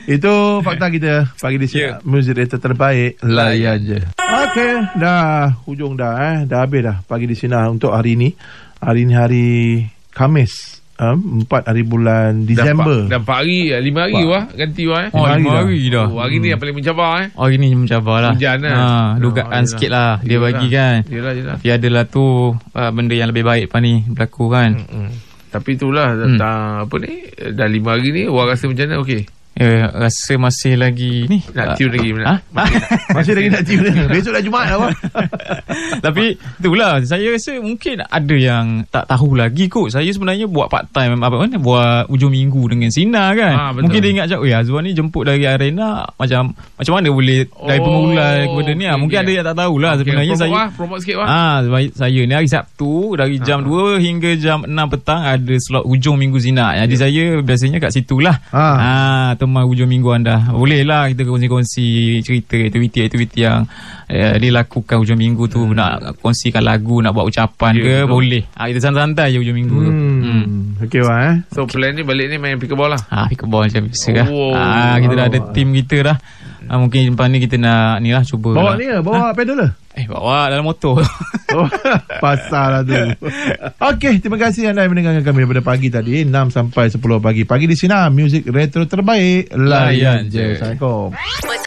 Itu fakta kita pagi di sini. Music director terbaik, layan je. Okey, dah hujung dah. Dah habis dah pagi di sini untuk hari ni. Hari ni hari Khamis, 4 hari bulan Disember. Dah 4 hari, 5 hari wah ganti wah. 5 hari dah. Hari ni yang paling mencabar Hari ni mencabar lah. Hujan lah. Dugaan sikit lah dia bagi kan. Yelah. Tapi adalah tu benda yang lebih baik apa ni berlaku kan. Tapi itulah apa ni, dah 5 hari ni orang rasa macam mana? Okey. Rasa masih lagi ni nak tune lagi. Masih lagi nak tune. Besok dah Jumaat lah. Tapi itulah, saya rasa mungkin ada yang tak tahu lagi kot. Saya sebenarnya buat part time buat hujung minggu dengan Sina kan. Mungkin dia ingat macam Azwan ni jemput dari arena macam mana boleh dari permulaan kepada ni. Mungkin ada yang tak tahulah sebenarnya. Promote sikit lah. Saya ni hari Sabtu dari jam 2 hingga jam 6 petang ada slot hujung minggu Zina. Jadi saya biasanya kat situlah. Teman hujung minggu anda. Boleh lah kita kongsi-kongsi cerita aktiviti yang dilakukan hujung minggu tu. Nak kongsikan lagu, nak buat ucapan ke, boleh. Kita santai-santai je hujung minggu tu. Okay lah So plan ni balik ni main pickleball lah. Pickleball macam biasa lah. Kita dah ada team kita dah. Mungkin lepas ni kita nak ni lah cuba. Bawa ni lah, bawa pedal lah. Bawa dalam motor. Pasal lah tu. Okey, terima kasih anda yang mendengarkan kami daripada pagi tadi 6 sampai 10 pagi. Pagi di Sinar, muzik retro terbaik. Layan je. Assalamualaikum.